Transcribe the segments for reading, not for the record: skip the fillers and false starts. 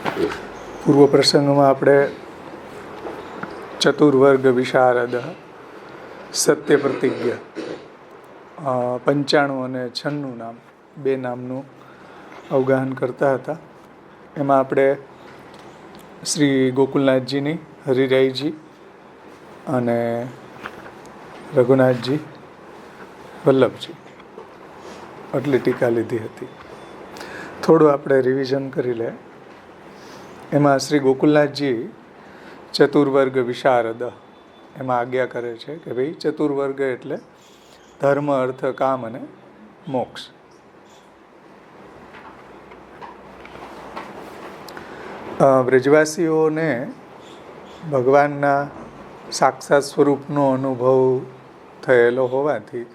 પૂર્વ પ્રસંગમાં આપણે ચતુર્વર્ગ વિશારદ સત્ય પ્રતિજ્ઞ 95 અને 96 નામ બે નામનું અવગાહન કરતા હતા. એમાં આપણે શ્રી ગોકુલનાથજીની, હરિરાયજી અને રઘુનાથજી, વલ્લભજી આટલી ટીકા લીધી હતી. થોડું આપણે રિવિઝન કરી લે. એમાં શ્રી ગોકુલનાથજી ચતુર્વર્ગ વિશારદ એમાં આજ્ઞા કરે છે કે ભાઈ ચતુર્વર્ગ એટલે ધર્મ, અર્થ, કામ અને મોક્ષ. બ્રજવાસીઓને ભગવાનના સાક્ષાત સ્વરૂપનો અનુભવ થયેલો હોવાથી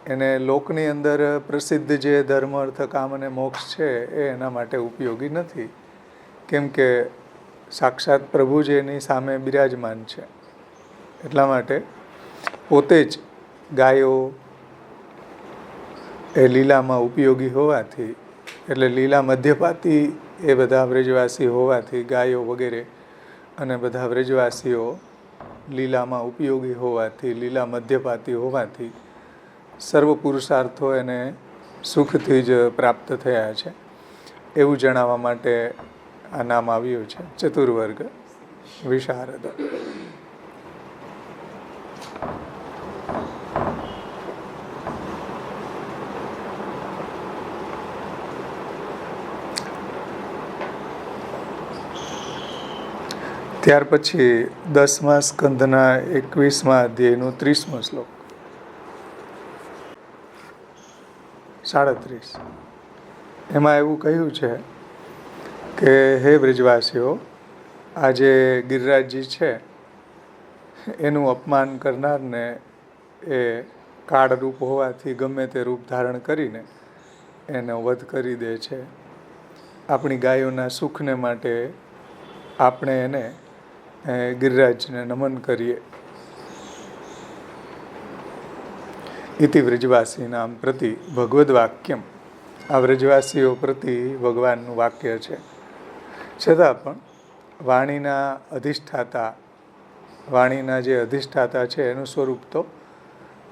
એને લોકની અંદર પ્રસિદ્ધ જે ધર્મ, અર્થ, કામ અને મોક્ષ છે એ એના માટે ઉપયોગી નથી. કેમ કે સાક્ષાત પ્રભુ જ એની સામે બિરાજમાન છે. એટલા માટે પોતે જ ગાયો એ લીલામાં ઉપયોગી હોવાથી, એટલે લીલા મધ્યપાતી એ બધા વ્રજવાસી હોવાથી, ગાયો વગેરે અને બધા વ્રજવાસીઓ લીલામાં ઉપયોગી હોવાથી, લીલા મધ્યપાતી હોવાથી સર્વ પુરુષાર્થો એને સુખથી જ પ્રાપ્ત થયા છે એવું જણાવવા માટે આ નામ આવ્યું છે ચતુર્વર્ગ વિશારદ. ત્યાર પછી 10મા સ્કંધના 21મા અધ્યાયનો 30મો શ્લોક 37. એમાં એવું કહ્યું છે કે હે બ્રજવાસીઓ, આ જે ગિરિરાજજી છે એનું અપમાન કરનારને એ કાળરૂપ હોવાથી ગમે તે રૂપ ધારણ કરીને એનો વધ કરી દે છે. આપણી ગાયોના સુખને માટે આપણે એને ગિરિરાજને નમન કરીએ. ઇતિ વ્રજવાસીનામ પ્રતિ ભગવદ્ વાક્યમ. આ વ્રજવાસીઓ પ્રતિ ભગવાનનું વાક્ય છે. છતાં પણ વાણીના જે અધિષ્ઠાતા છે એનું સ્વરૂપ તો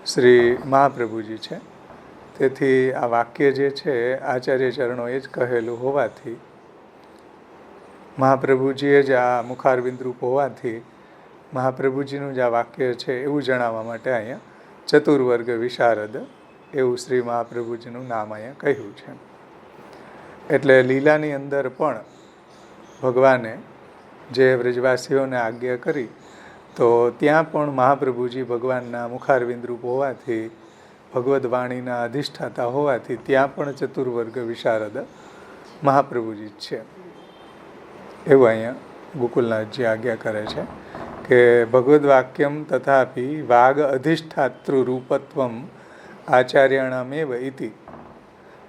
શ્રી મહાપ્રભુજી છે. તેથી આ વાક્ય જે છે આચાર્ય ચરણોએ જ કહેલું હોવાથી, મહાપ્રભુજીએ જ આ મુખારવિંદ રૂપ હોવાથી મહાપ્રભુજીનું જ આ વાક્ય છે એવું જણાવવા માટે અહીંયા ચતુર્વર્ગ વિશારદ એવું શ્રી મહાપ્રભુજીનું નામ અહીંયા કહ્યું છે. એટલે લીલાની અંદર પણ ભગવાને જે વ્રજવાસીઓને આજ્ઞા કરી તો ત્યાં પણ મહાપ્રભુજી ભગવાનના મુખારવિંદ રૂપ હોવાથી, ભગવદ્ વાણીના અધિષ્ઠાતા હોવાથી ત્યાં પણ ચતુર્વર્ગ વિશારદ મહાપ્રભુજી જ છે એવું અહીંયા ગોકુલનાથજી આજ્ઞા કરે છે કે ભગવદ્ વાક્યમ તથાપી વાગ અધિષ્ઠાતૃ રૂપત્વમ આચાર્યાણામેવ ઇતિ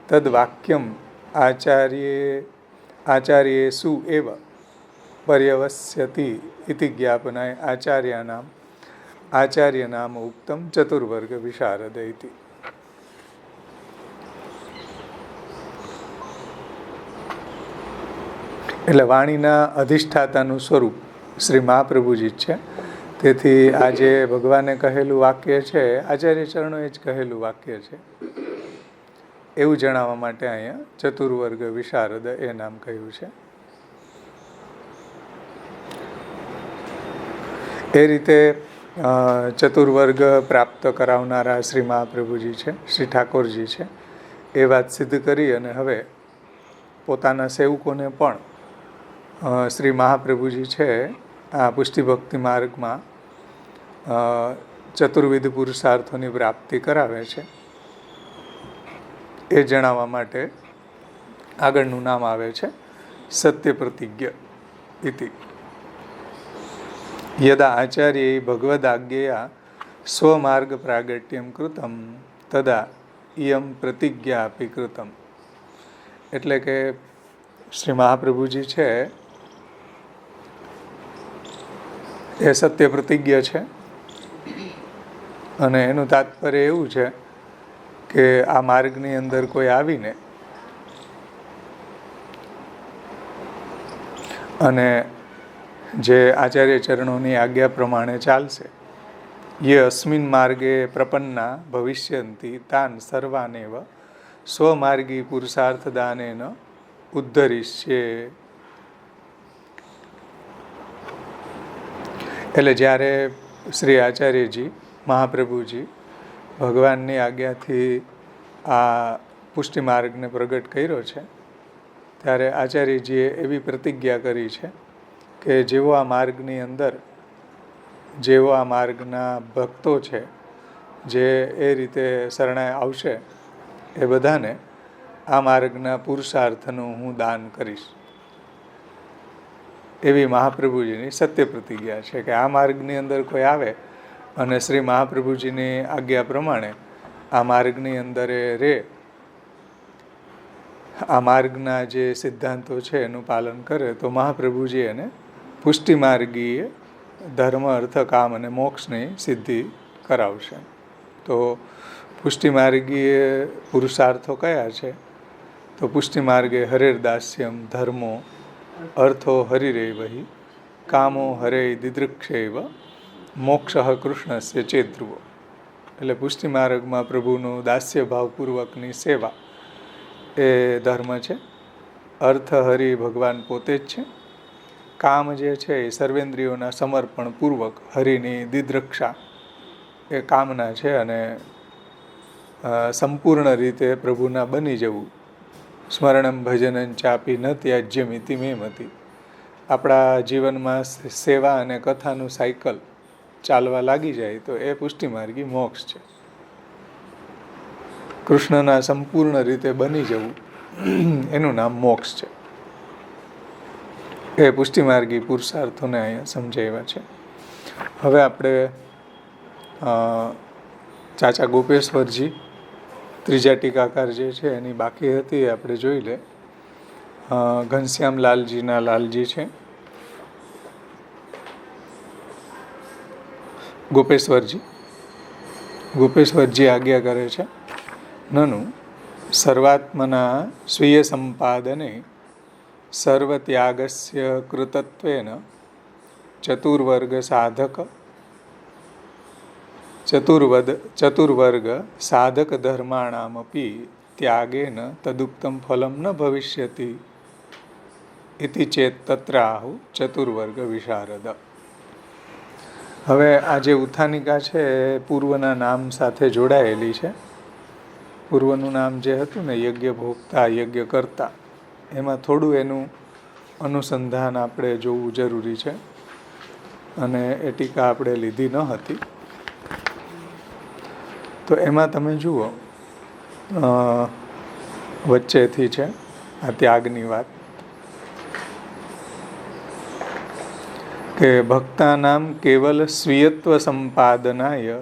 તદ વાક્યમ આચાર્યેષુ એવ પર્યવસ્યતિ ઇતિ જ્ઞાપનાય આચાર્ય નામ ઉક્તમ ચતુર્વર્ગ વિશારદ ઇતિ. એટલે વાણીના અધિષ્ઠાતાનું સ્વરૂપ શ્રી મહાપ્રભુજી જ છે. તેથી આજે ભગવાને કહેલું વાક્ય છે, આચાર્ય ચરણોએ જ કહેલું વાક્ય છે એવું જણાવવા માટે અહીંયા ચતુર્વર્ગ વિશારદ એ નામ કહ્યું છે. એ રીતે ચતુર્વર્ગ પ્રાપ્ત કરાવનારા શ્રી મહાપ્રભુજી છે, શ્રી ઠાકોરજી છે એ વાત સિદ્ધ કરી અને હવે પોતાના સેવકોને પણ શ્રી મહાપ્રભુજી છે આ પુષ્ટિભક્તિ માર્ગમાં ચતુર્વિધ પુરુષાર્થોની પ્રાપ્તિ કરાવે છે એ જણાવવા માટે આગળનું નામ આવે છે સત્ય પ્રતિજ્ઞ ઇતિ. યદા આચાર્ય ભગવદાજ્ઞયા સ્વમાર્ગ પ્રાગટ્યમ કૃતમ તદા ઇયમ પ્રતિજ્ઞા અપી કૃતમ. એટલે કે શ્રી મહાપ્રભુજી છે એ સત્ય પ્રતિજ્ઞ છે અને એનું તાત્પર્ય એવું છે કે આ માર્ગની અંદર કોઈ આવીને અને જે આચાર્ય ચરણોની આજ્ઞા પ્રમાણે ચાલશે, યે અસ્મિન માર્ગે પ્રપન્ના ભવિષ્યંતિ તાન સર્વાનેવ સ્વમાર્ગી પુરુષાર્થ દાનેન ઉદ્ધરિષ્યે. એટલે જ્યારે શ્રી આચાર્યજી મહાપ્રભુજી ભગવાનની આજ્ઞાથી આ પુષ્ટિ માર્ગને પ્રગટ કર્યો છે, ત્યારે આચાર્યજીએ એવી પ્રતિજ્ઞા કરી છે કે જેવો આ માર્ગની અંદર, જેવો આ માર્ગના ભક્તો છે, જે એ રીતે શરણાઈ આવશે, એ બધાને આ માર્ગના પુરુષાર્થનું હું દાન કરીશ. એવી મહાપ્રભુજીની સત્ય પ્રતિજ્ઞા છે કે આ માર્ગની અંદર કોઈ આવે અને શ્રી મહાપ્રભુજીની આજ્ઞા પ્રમાણે આ માર્ગની અંદર રહે, આ માર્ગના જે સિદ્ધાંતો છે એનું પાલન કરે, તો મહાપ્રભુજી એને પુષ્ટિ માર્ગીય ધર્મ, અર્થ, કામ અને મોક્ષની સિદ્ધિ કરાવશે. તો પુષ્ટિ માર્ગીય પુરુષાર્થો કયા છે? તો પુષ્ટિ માર્ગે હરેર્દાસ્યમ ધર્મો અર્થો હરિરેવહિ કામો હરે દિદૃક્ષેવ મોક્ષ કૃષ્ણસ્ય ચેદ્રુવો. એટલે પુષ્ટિ માર્ગમાં પ્રભુનું દાસ્ય ભાવપૂર્વકની સેવા એ ધર્મ છે. અર્થ હરિ ભગવાન પોતે જ છે. કામ જે છે એ સર્વેન્દ્રિયોના સમર્પણપૂર્વક હરિની દિદૃક્ષા એ કામના છે, અને સંપૂર્ણ રીતે પ્રભુના બની જવું. સ્મરણમ ભજનં ચાપી ન ત્યાજ્યમિતિ મેમતી. આપણા જીવનમાં સેવા અને કથાનું સાયકલ ચાલવા લાગી જાય તો એ પુષ્ટિમાર્ગી મોક્ષ છે. કૃષ્ણના સંપૂર્ણ રીતે બની જવું એનું નામ મોક્ષ છે. એ પુષ્ટિમાર્ગી પુરુષાર્થોને અહીંયા સમજાવ્યા છે. હવે આપણે ચાચા ગોપેશ્વરજી ત્રીજા ટીકાકાર જે છે એની બાકી હતી, આપણે જોઈ લે. ઘનશ્યામ લાલજીના લાલજી છે ગોપેશ્વરજી આજ્ઞા કરે છે, નનુ સર્વાત્મના સ્વીય સંપાદને સર્વત્યાગસ્ય કૃતત્વેન ચતુર્વર્ગ સાધક ધર્માણામપી ત્યાગેન તદુક્તમ ફલમ ન ભવિષ્યતિ ઇતિ ચેત તત્રાહુ ચતુર્વર્ગ વિશારદ. હવે આ જે ઉત્થાનિકા છે એ પૂર્વના નામ સાથે જોડાયેલી છે. પૂર્વનું નામ જે હતું ને યજ્ઞ ભોક્તા, યજ્ઞ કરતા, એમાં થોડું એનું અનુસંધાન આપણે જોવું જરૂરી છે, અને એ ટીકા આપણે લીધી ન હતી. તો એમાં તમે જુઓ, વચ્ચેથી છે આ ત્યાગની વાત, કે ભક્તાનામ કેવલ સ્વીયત્વ સંપાદનાય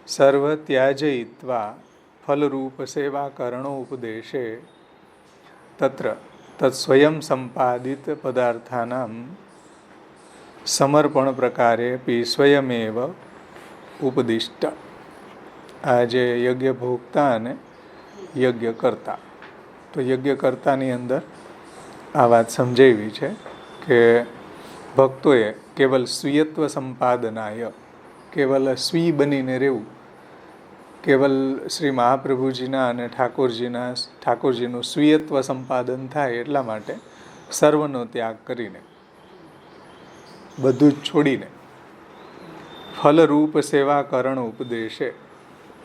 સર્વત્યાજયિત્વા ફલરૂપ સેવાકરણો ઉપદેશે તત્ર તત્સ્વયં સંપાદિત પદાર્થાનામ સમર્પણ પ્રકારેપી સ્વયમેવ ઉપદિષ્ટ. આ જે યજ્ઞ ભોગતા અને યજ્ઞ કરતા, તો યજ્ઞ કરતાની અંદર આ વાત સમજાવી છે કે ભક્તોએ કેવલ સ્વીયત્વ સંપાદનાય, કેવલ સ્વી બનીને રહેવું, કેવલ શ્રી મહાપ્રભુજીના અને ઠાકોરજીનું સ્વીયત્વ સંપાદન થાય એટલા માટે સર્વનો ત્યાગ કરીને, બધું જ છોડીને ફલરૂપ સેવા કરણ ઉપદેશે,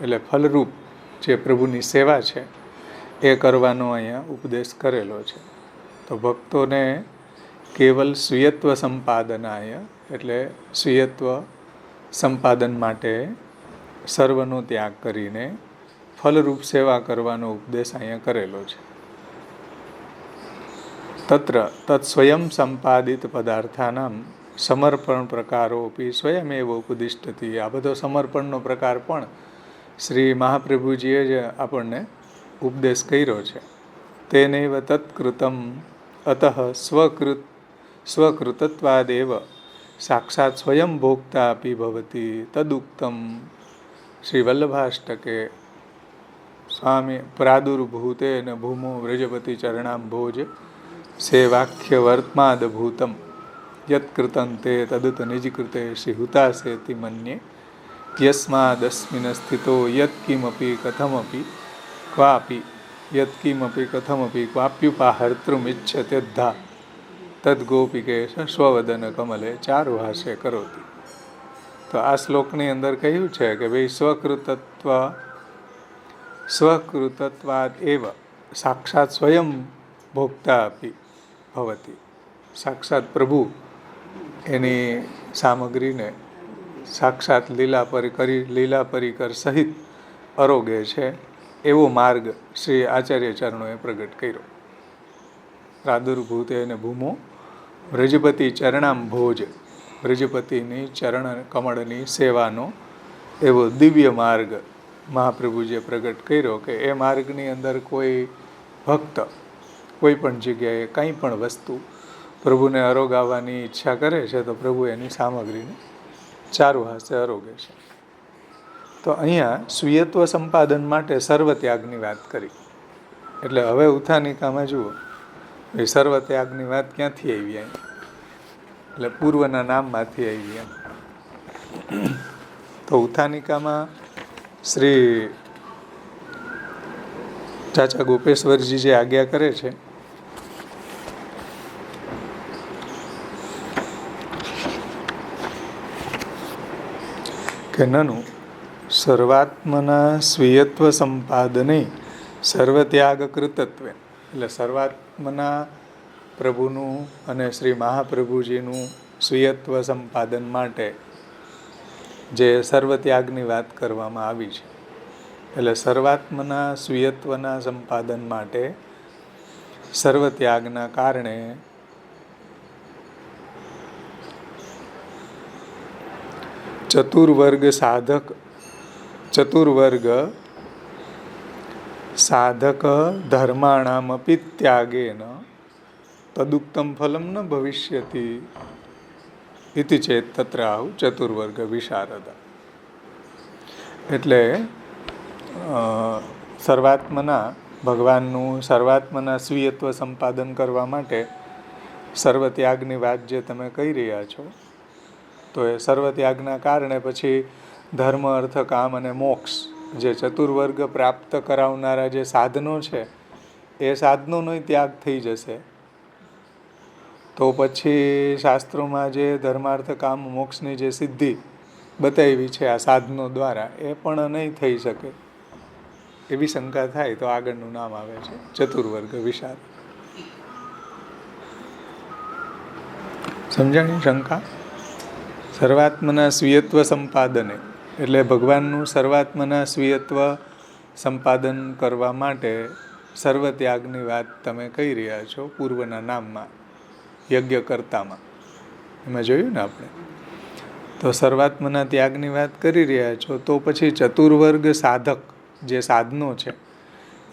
એટલે ફલરૂપ જે પ્રભુની સેવા છે એ કરવાનો અહીંયા ઉપદેશ કરેલો છે. તો ભક્તોને કેવલ સ્વીયત્વ સંપાદનાય, એટલે સ્વીયત્વ સંપાદન માટે સર્વનો ત્યાગ કરીને ફલરૂપ સેવા કરવાનો ઉપદેશ અહીંયા કરેલો છે. તત્ર તત્સ્વયં સંપાદિત પદાર્થાનામ સમર્પણ પ્રકારોપી સ્વયમેવ ઉપદિષ્ટતિ. આ બધો સમર્પણનો પ્રકાર પણ શ્રી મહાપ્રભુજીએ જ આપણને ઉપદેશ કર્યો છે. તેનૈવ તત્કૃતમ અતઃ સ્વકૃતત્વાદેવ સાક્ષાત સ્વયં ભોક્તા અપી ભવતી તદુક્તમ શ્રી વલ્લભાષ્ટકે સ્વામી પ્રાદુર્ભૂતેન ભૂમો વ્રજપતિ ચરણાંભોજ સેવાખ્ય વર્તમાદભૂતમ યત્કૃतं તે તદુત નિજકૃતે શ્રીહુતાસેતિ મન્યે યસ્માદસ્મિન સ્થિતો યત્કિમપી કથમપી ક્વાપી યત્કિમપી કથમપી ક્વાપ્યુપાહર્તૃમિચ્છત્યદ્ધા તદ્ગોપિકેશ સ્વવદન કમલે ચારુહાસ્ય કરોતિ. તો આ શ્લોકની અંદર કહ્યું છે કે ભાઈ સ્વકૃતત્વાદ એવ સાક્ષાત સ્વયં ભોક્તા આપી ભવતી. સાક્ષાત પ્રભુ એની સામગ્રીને સાક્ષાત લીલા પરિકર સહિત આરોગે છે એવો માર્ગ શ્રી આચાર્ય ચરણોએ પ્રગટ કર્યો. પ્રાદુર્ભૂતે અને ભૂમો વ્રજપતિ ચરણામ ભોજ, વ્રજપતિની ચરણ કમળની સેવાનો એવો દિવ્ય માર્ગ મહાપ્રભુજીએ પ્રગટ કર્યો કે એ માર્ગની અંદર કોઈ ભક્ત કોઈ પણ જગ્યાએ કંઈ પણ વસ્તુ પ્રભુને આરોગાવવાની ઈચ્છા કરે છે તો પ્રભુ એની સામગ્રીને ચારુ હાસ્ય આરોગે છે. તો અહીંયા સ્વીયત્વ સંપાદન માટે સર્વત્યાગની વાત કરી. એટલે હવે ઉત્થાનિકામાં જુઓ એ સર્વત્યાગની વાત ક્યાંથી આવી? અહીં એટલે પૂર્વના નામમાંથી આવી. એમ તો ઉત્થાનિકામાં શ્રી ચાચા ગોપેશ્વરજી જે આજ્ઞા કરે છે કે નનું સર્વાત્મના સ્વીયત્વ સંપાદને સર્વત્યાગ કૃતત્વે. એટલે સર્વાત્મના પ્રભુનું અને શ્રી મહાપ્રભુજીનું સ્વીયત્વ સંપાદન માટે જે સર્વત્યાગની વાત કરવામાં આવી છે. એટલે સર્વાત્મના સ્વીયત્વના સંપાદન માટે સર્વત્યાગના કારણે ચતુર્વર્ગ સાધક ધર્માણામપી ત્યાગેન તદુક્તમ ફલમ ન ભવિષ્યતિ ઇતિ ચેત તત્ર આહુ ચતુર્વર્ગ વિશારદ. એટલે ભગવાનનું સર્વાત્મના સ્વીયત્વ સંપાદન કરવા માટે સર્વત્યાગની વાત જે તમે કહી રહ્યા છો તો એ સર્વત્યાગના કારણે પછી ધર્મ અર્થ કામ અને મોક્ષ જે ચતુર્વર્ગ પ્રાપ્ત કરાવનારા જે સાધનો છે એ સાધનોનો ત્યાગ થઈ જશે. તો પછી શાસ્ત્રોમાં જે ધર્માર્થ કામ મોક્ષની જે સિદ્ધિ બતાવી છે આ સાધનો દ્વારા એ પણ નહીં થઈ શકે એવી શંકા થાય તો આગળનું નામ આવે છે ચતુર્વર્ગ વિશારદ. સમજાણી શંકા? સર્વાત્મના સ્વીયત્વ સંપાદને એટલે ભગવાનનું સર્વાત્મના સ્વીયત્વ સંપાદન કરવા માટે સર્વત્યાગની વાત તમે કહી રહ્યા છો પૂર્વના નામમાં યજ્ઞકર્તામાં. એમાં જોયું ને આપણે તો સર્વાત્મના ત્યાગની વાત કરી રહ્યા છો તો પછી ચતુર્વર્ગ સાધક જે સાધનો છે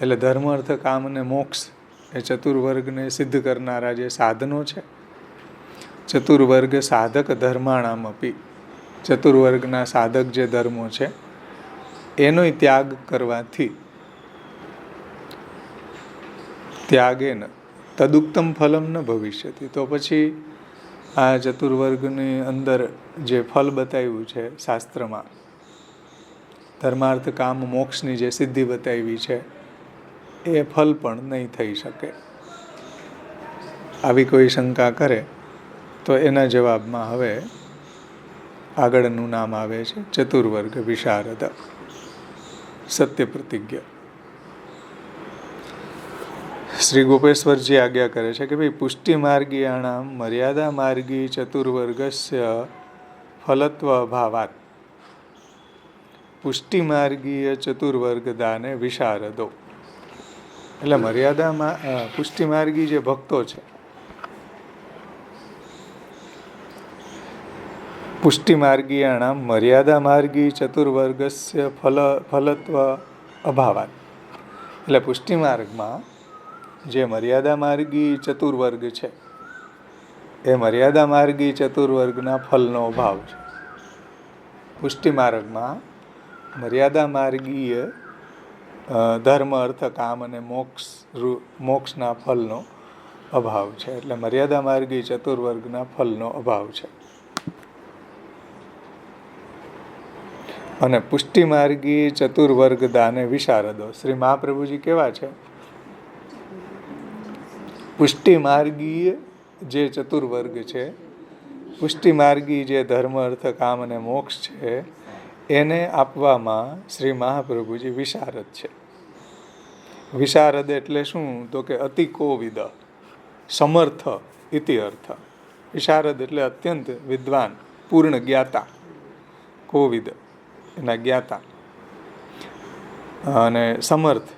એટલે ધર્મ અર્થ કામ અને મોક્ષ એ ચતુર્વર્ગને સિદ્ધ કરનારા જે સાધનો છે ચતુર્વર્ગ સાધક ધર્માણામ અપી ચતુર્વર્ગના સાધક જે ધર્મો છે એનો ત્યાગ કરવાથી ત્યાગેન તદુક્તમ ફલમ ન ભવિષ્યતિ. તો પછી આ ચતુર્વર્ગની અંદર જે ફલ બતાવ્યું છે શાસ્ત્રમાં ધર્માર્થ કામ મોક્ષની જે સિદ્ધિ બતાવી છે એ ફલ પણ નહીં થઈ શકે. આવી કોઈ શંકા કરે તો એના જવાબમાં હવે આગળનું નામ આવે છે ચતુર્વર્ગ વિશારદ સત્ય પ્રતિજ્ઞ. શ્રી ગોપેશ્વરજી આજ્ઞા કરે છે કે ભાઈ પુષ્ટિ માર્ગીયાણામ મર્યાદા માર્ગી ચતુર્વર્ગસ્ય ફલત્વ અભાવાત પુષ્ટિ માર્ગીય ચતુર્વર્ગ દાને વિશારદો. એટલે મર્યાદામાં પુષ્ટિ માર્ગી જે ભક્તો છે પુષ્ટિ માર્ગીયાણામ મર્યાદા માર્ગી ચતુર્વર્ગસ્ય ફલત્વ અભાવાત. એટલે પુષ્ટિ માર્ગમાં જે મર્યાદા માર્ગી ચતુર્વર્ગ છે એ મર્યાદા માર્ગી ચતુર્વર્ગના ફલનો અભાવ છે. પુષ્ટિ માર્ગમાં મર્યાદા માર્ગીય ધર્મ અર્થ કામ અને મોક્ષના ફલનો અભાવ છે. એટલે મર્યાદા માર્ગી ચતુર્વર્ગના ફલનો અભાવ છે. અને પુષ્ટિ માર્ગી ચતુર્વર્ગ દાને વિશારદો. શ્રી મહાપ્રભુજી કેવા છે? પુષ્ટિ માર્ગી જે ચતુર્વર્ગ છે, પુષ્ટિ માર્ગી જે ધર્મ અર્થ કામ અને મોક્ષ છે, એને આપવામાં શ્રી મહાપ્રભુજી વિશારદ છે. વિશારદ એટલે શું? તો કે અતિ કોવિદ, સમર્થ ઇતિ અર્થ. વિશારદ એટલે અત્યંત વિદ્વાન, પૂર્ણ જ્ઞાતા. કોવિદ એના જ્ઞાતા, અને સમર્થ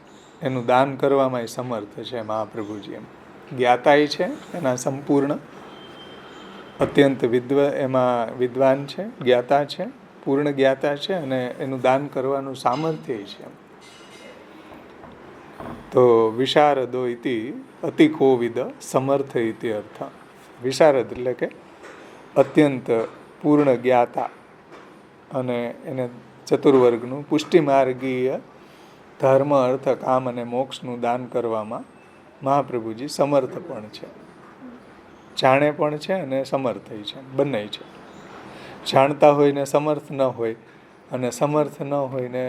એનું દાન કરવામાં સમર્થ છે મહાપ્રભુજી. એમ જ્ઞાતા છે એના સંપૂર્ણ, અત્યંત એમાં વિદ્વાન છે, જ્ઞાતા છે, પૂર્ણ જ્ઞાતા છે, અને એનું દાન કરવાનું સામર્થ્ય છે. તો વિશારદો ઇતિ અતિ કોવિદ સમર્થ ઇતિ અર્થ. વિશારદ એટલે કે અત્યંત પૂર્ણ જ્ઞાતા, અને એને ચતુર્વર્ગનું પુષ્ટિ માર્ગીય ધર્મ અર્થ કામ અને મોક્ષનું દાન કરવામાં મહાપ્રભુજી સમર્થ પણ છે. જાણે પણ છે અને સમર્થ છે, બંને છે. જાણતા હોય ને સમર્થ ન હોય, અને સમર્થ ન હોય ને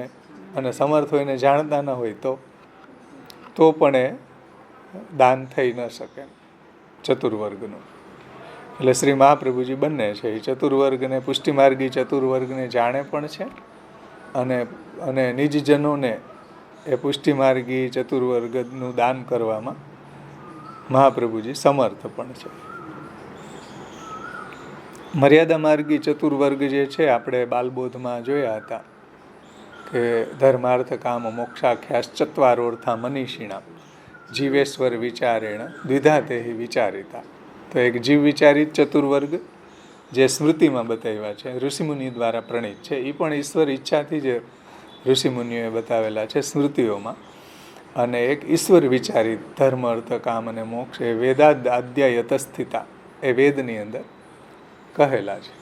અને સમર્થ હોય ને જાણતા ન હોય તો પણ એ દાન થઈ ન શકે ચતુર્વર્ગનું. એટલે શ્રી મહાપ્રભુજી બંને છે. એ ચતુર્વર્ગને, પુષ્ટિમાર્ગી ચતુર્વર્ગને જાણે પણ છે, અને નિજજનોને એ પુષ્ટિમાર્ગી ચતુર્વર્ગનું દાન કરવામાં મહાપ્રભુજી સમર્થ પણ છે. મર્યાદા માર્ગી ચતુર્વર્ગ જે છે, આપણે બાલબોધમાં જોયા હતા કે ધર્માર્થ કામ મોક્ષાખ્યાસ ચત્વારોર્થા મનીષિણા જીવેશ્વર વિચારેણ દ્વિધા તેહિ વિચારિતા. તો એક જીવ વિચારિત ચતુર્વર્ગ જે સ્મૃતિમાં બતાવ્યા છે, ઋષિમુનિ દ્વારા પ્રણીત છે, એ પણ ઈશ્વર ઈચ્છાથી જ ઋષિમુનિઓએ બતાવેલા છે સ્મૃતિઓમાં. અને એક ઈશ્વર વિચારિત ધર્મ અર્થ કામ અને મોક્ષ એ વેદાદ આદ્યાયત સ્થિતા, એ વેદની અંદર કહેલા છે.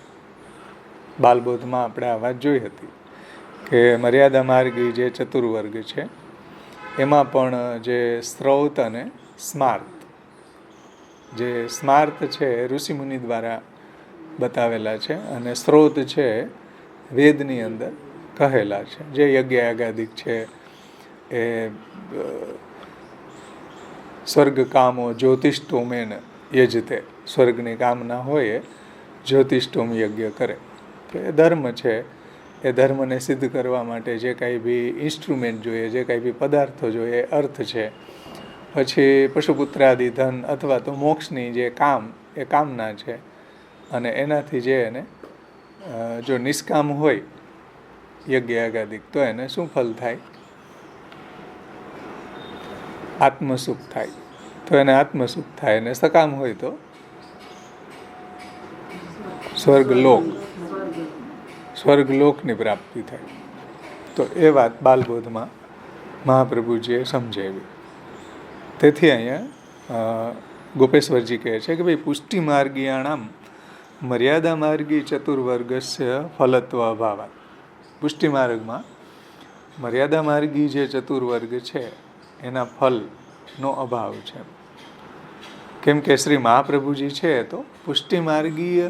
બાલબોધમાં આપણે આ વાત જોઈ હતી કે મર્યાદા માર્ગી જે ચતુર્વર્ગ છે, એમાં પણ જે સ્ત્રોત અને સ્માર્ત, જે સ્માર્ત છે ઋષિમુનિ દ્વારા બતાવેલા છે, અને સ્ત્રોત છે વેદની અંદર કહેલા છે. જે યજ્ઞ યાગાદિક છે, એ સ્વર્ગ કામો જ્યોતિષ્ટોમેન યજતે, સ્વર્ગની કામના હોય જ્યોતિષ્ટોમ યજ્ઞ કરે. તો એ ધર્મ છે. એ ધર્મને સિદ્ધ કરવા માટે જે કાંઈ બી ઇન્સ્ટ્રુમેન્ટ જોઈએ, જે કાંઈ બી પદાર્થો જોઈએ, અર્થ છે, પછી પશુપુત્રાદિ ધન અથવા તો મોક્ષની જે કામ, એ કામના છે. અને એનાથી જે એને જો નિષ્કામ હોય યજ્ઞ યાગાદિક, તો એને શું ફલ થાય? આત્મસુખ થાય. તો એને આત્મસુખ થાય. અને સકામ હોય તો સ્વર્ગલોકની પ્રાપ્તિ થાય. તો એ વાત બાલબોધમાં મહાપ્રભુજીએ સમજાવી. તેથી અહીંયા ગોપેશ્વરજી કહે છે કે ભાઈ પુષ્ટિ માર્ગીયાણામ મર્યાદા માર્ગી ચતુર્વર્ગસ્ય ફલત્વ અભાવાત. પુષ્ટિ માર્ગમાં મર્યાદા માર્ગી જે ચતુર્વર્ગ છે એના ફલનો અભાવ છે. કેમ કે શ્રી મહાપ્રભુજી છે તો પુષ્ટિ માર્ગીય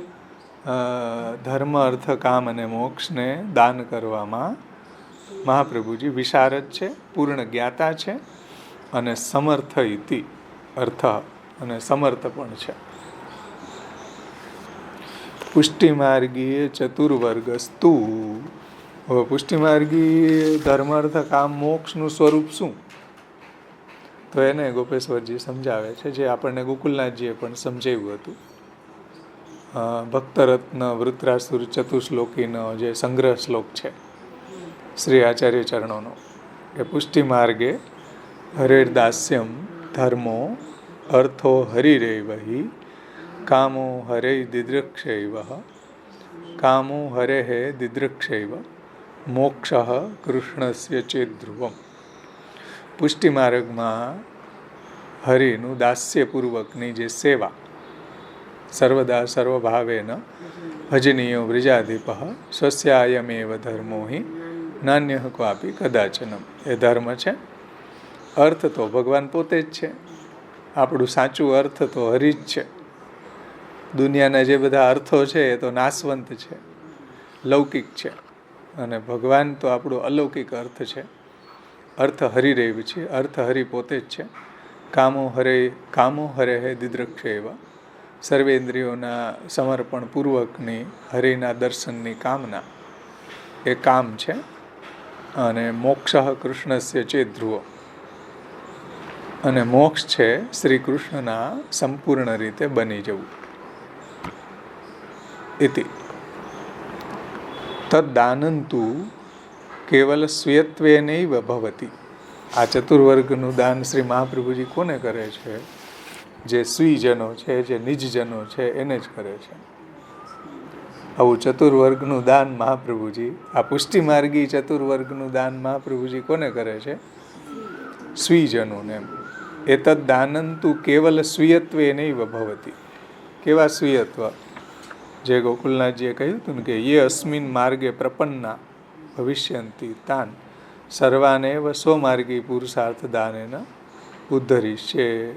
ધર્મ અર્થ કામ અને મોક્ષને દાન કરવામાં મહાપ્રભુજી વિશારદ છે, પૂર્ણ જ્ઞાતા છે, અને સમર્થ ઇતિ અર્થ, અને સમર્થ પણ છે. પુષ્ટિમાર્ગીય ચતુર્વર્ગસ્તુ. હવે પુષ્ટિમાર્ગી ધર્મ અર્થ કામ મોક્ષનું સ્વરૂપ શું? તો એને ગોપેશ્વરજી સમજાવે છે, જે આપણને ગોકુલનાથજીએ પણ સમજાવ્યું હતું. ભક્તરત્ન વૃત્રાસુર ચતુશ્લોકીનો જે સંગ્રહ શ્લોક છે શ્રી આચાર્ય ચરણોનો, એ પુષ્ટિ માર્ગે હરેર્દાસ્યમ ધર્મો અર્થો હરિરેવહિ કામો હરે દિદૃક્ષૈવ કામો હરે દિદૃક્ષૈવ મોક્ષ કૃષ્ણસ્ય ચેત ધ્રુવમ. પુષ્ટિ માર્ગમાં હરિનું દાસ્યપૂર્વકની જે સેવા, સર્વદા સર્વભાવેન ભજનીયો વ્રજાધિપ સ્વસ્યાયમેવ ધર્મો હિ નાન્ય ક્વાપી કદાચનમ. એ ધર્મ છે. અર્થ તો ભગવાન પોતે જ છે. આપણું સાચું અર્થ તો હરિ જ છે. દુનિયાના જે બધા અર્થો છે એ તો નાશવંત છે, લૌકિક છે, અને ભગવાન તો આપણું અલૌકિક અર્થ છે. અર્થ હરિરેવ છે, અર્થ હરિ પોતે જ છે. કામો હરે હે દિદ્રક્ષ એવા, સર્વેન્દ્રિયોના સમર્પણ પૂર્વકની હરિના દર્શનની કામના એ કામ છે. અને મોક્ષ કૃષ્ણસ્ય ચેત ધ્રુવ, અને મોક્ષ છે શ્રી કૃષ્ણના સંપૂર્ણ રીતે બની જવું. ઇતિ તદ્દાનંતુ કેવલ સ્વીયત્વેનૈવ ભવતિ. આ ચતુર્વર્ગનું દાન શ્રી મહાપ્રભુજી કોને કરે છે? જે સ્વીજનો છે, જે નિજજનો છે એને જ કરે છે. આવું ચતુર્વર્ગનું દાન મહાપ્રભુજી, આ પુષ્ટિમાર્ગી ચતુર્વર્ગનું દાન મહાપ્રભુજી કોને કરે છે? સ્વીજનોને. એતદ દાનંતુ કેવલ સ્વીયત્વેનૈવ ભવતિ. કેવા સ્વીયત્વ? જે ગોકુલનાથજીએ કહ્યું હતું ને કે યે અસ્મિન માર્ગે પ્રપન્ના ભવિષ્યંતિ તાન સર્વાનેવ સ્વમાર્ગી પુરુષાર્થ દાનેન ઉદ્ધરિષ્યે.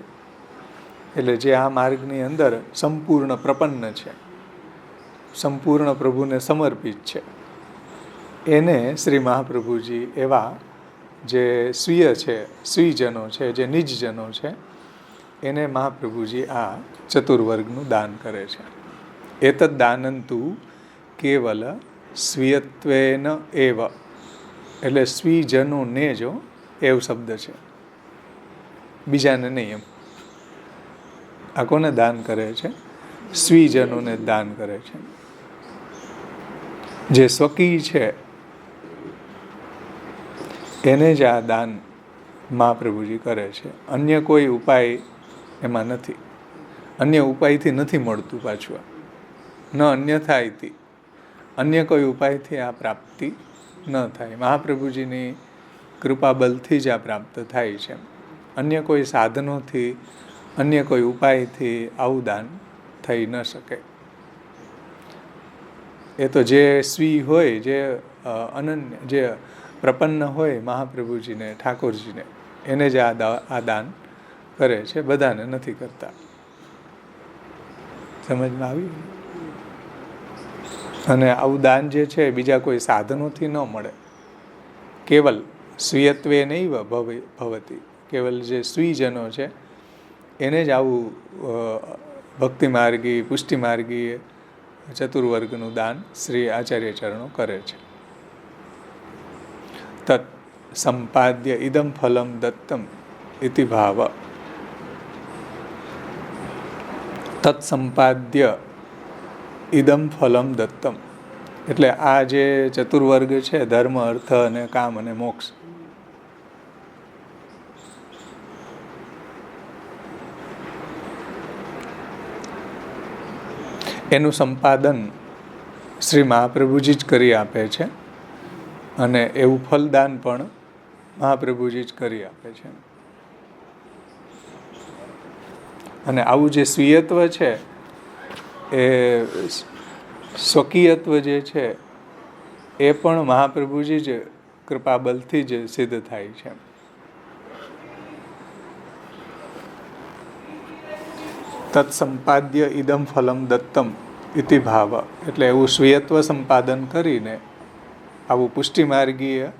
એટલે જે આ માર્ગની અંદર સંપૂર્ણ પ્રપન્ન છે, સંપૂર્ણ પ્રભુને સમર્પિત છે, એને શ્રી મહાપ્રભુજી એવા જે સ્વીય છે, સ્વીજનો છે, જે નિજજનો છે, એને મહાપ્રભુજી આ ચતુર્વર્ગનું દાન કરે છે. એતદ દાનંતુ કેવલ સ્વીયત્વેન એવ, એટલે સ્વીજનોને જો એવ શબ્દ છે, બીજાને નહીં. એમ આ કોને દાન કરે છે? સ્વીજનોને દાન કરે છે. જે સ્વકીય છે એને જ આ દાન મહાપ્રભુજી કરે છે. અન્ય કોઈ ઉપાય એમાં નથી, અન્ય ઉપાયથી નથી મળતું પાછું. ન અન્યથાયથી, અન્ય કોઈ ઉપાયથી આ પ્રાપ્તિ ન થાય. મહાપ્રભુજીની કૃપાબલથી જ આ પ્રાપ્ત થાય છે. અન્ય કોઈ સાધનોથી, અન્ય કોઈ ઉપાયથી આવું દાન થઈ ન શકે. એ તો જે સ્વી હોય, જે અનન્ય, જે પ્રપન્ન હોય મહાપ્રભુજીને, ઠાકોરજીને, એને જ આ દાન કરે છે, બધાને નથી કરતા. સમજમાં આવી? અને આવું દાન જે છે બીજા કોઈ સાધનોથી ન મળે. કેવલ સ્વીયત્વે નૈવ ભવતી, કેવલ જે સ્વીજનો છે એને જ આવું ભક્તિ માર્ગી, પુષ્ટિ માર્ગી ચતુર્વર્ગનું દાન શ્રી આચાર્ય ચરણો કરે છે. તત્ સંપાદ્ય ઇદમ ફલમ દત્તમ ઇતિ ભાવ. તત્ સંપાદ્ય ઇદમ ફલમ દત્તમ, એટલે આ જે ચતુર્વર્ગ છે, ધર્મ, અર્થ અને કામ અને મોક્ષ, એનું સંપાદન શ્રી મહાપ્રભુજી જ કરી આપે છે. અને એવું ફલદાન પણ મહાપ્રભુજી જ કરી આપે છે. અને આવું જે સ્વીયત્વ છે, એ સ્વકીયત્વ જે છે એ પણ મહાપ્રભુજી જ કૃપાબલથી જ સિદ્ધ થાય છે. તત્સંપાદ્ય ઇદમ ફલમ દત્તમ ઇતિ ભાવ, એટલે એવું સ્વીયત્વ સંપાદન કરીને આવું પુષ્ટિમાર્ગીય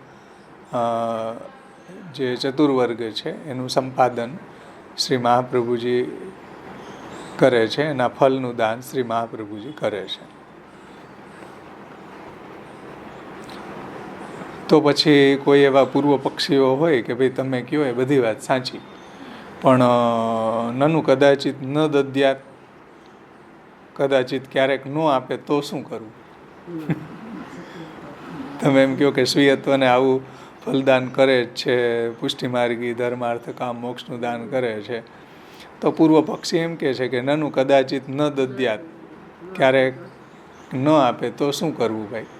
જે ચતુર્વર્ગ છે એનું સંપાદન શ્રી મહાપ્રભુજી કરે છે. એના ફલનું દાન શ્રી મહાપ્રભુજી કરે છે. તો પછી કોઈ એવા પૂર્વ પક્ષીઓ હોય કે ભાઈ તમે કહો એ બધી વાત સાચી, પણ નનું કદાચિત ન દદ્યાત, કદાચિત ક્યારેક ન આપે તો શું કરવું? તમે એમ કહો કે સ્વીયત્વને આવું ફલદાન કરે જ છે, પુષ્ટિમાર્ગી ધર્માર્થ કામ મોક્ષનું દાન કરે છે, તો પૂર્વ પક્ષી એમ કહે છે કે નનું કદાચિત ન દદ્યાત, ક્યારેક ન આપે તો શું કરવું ભાઈ?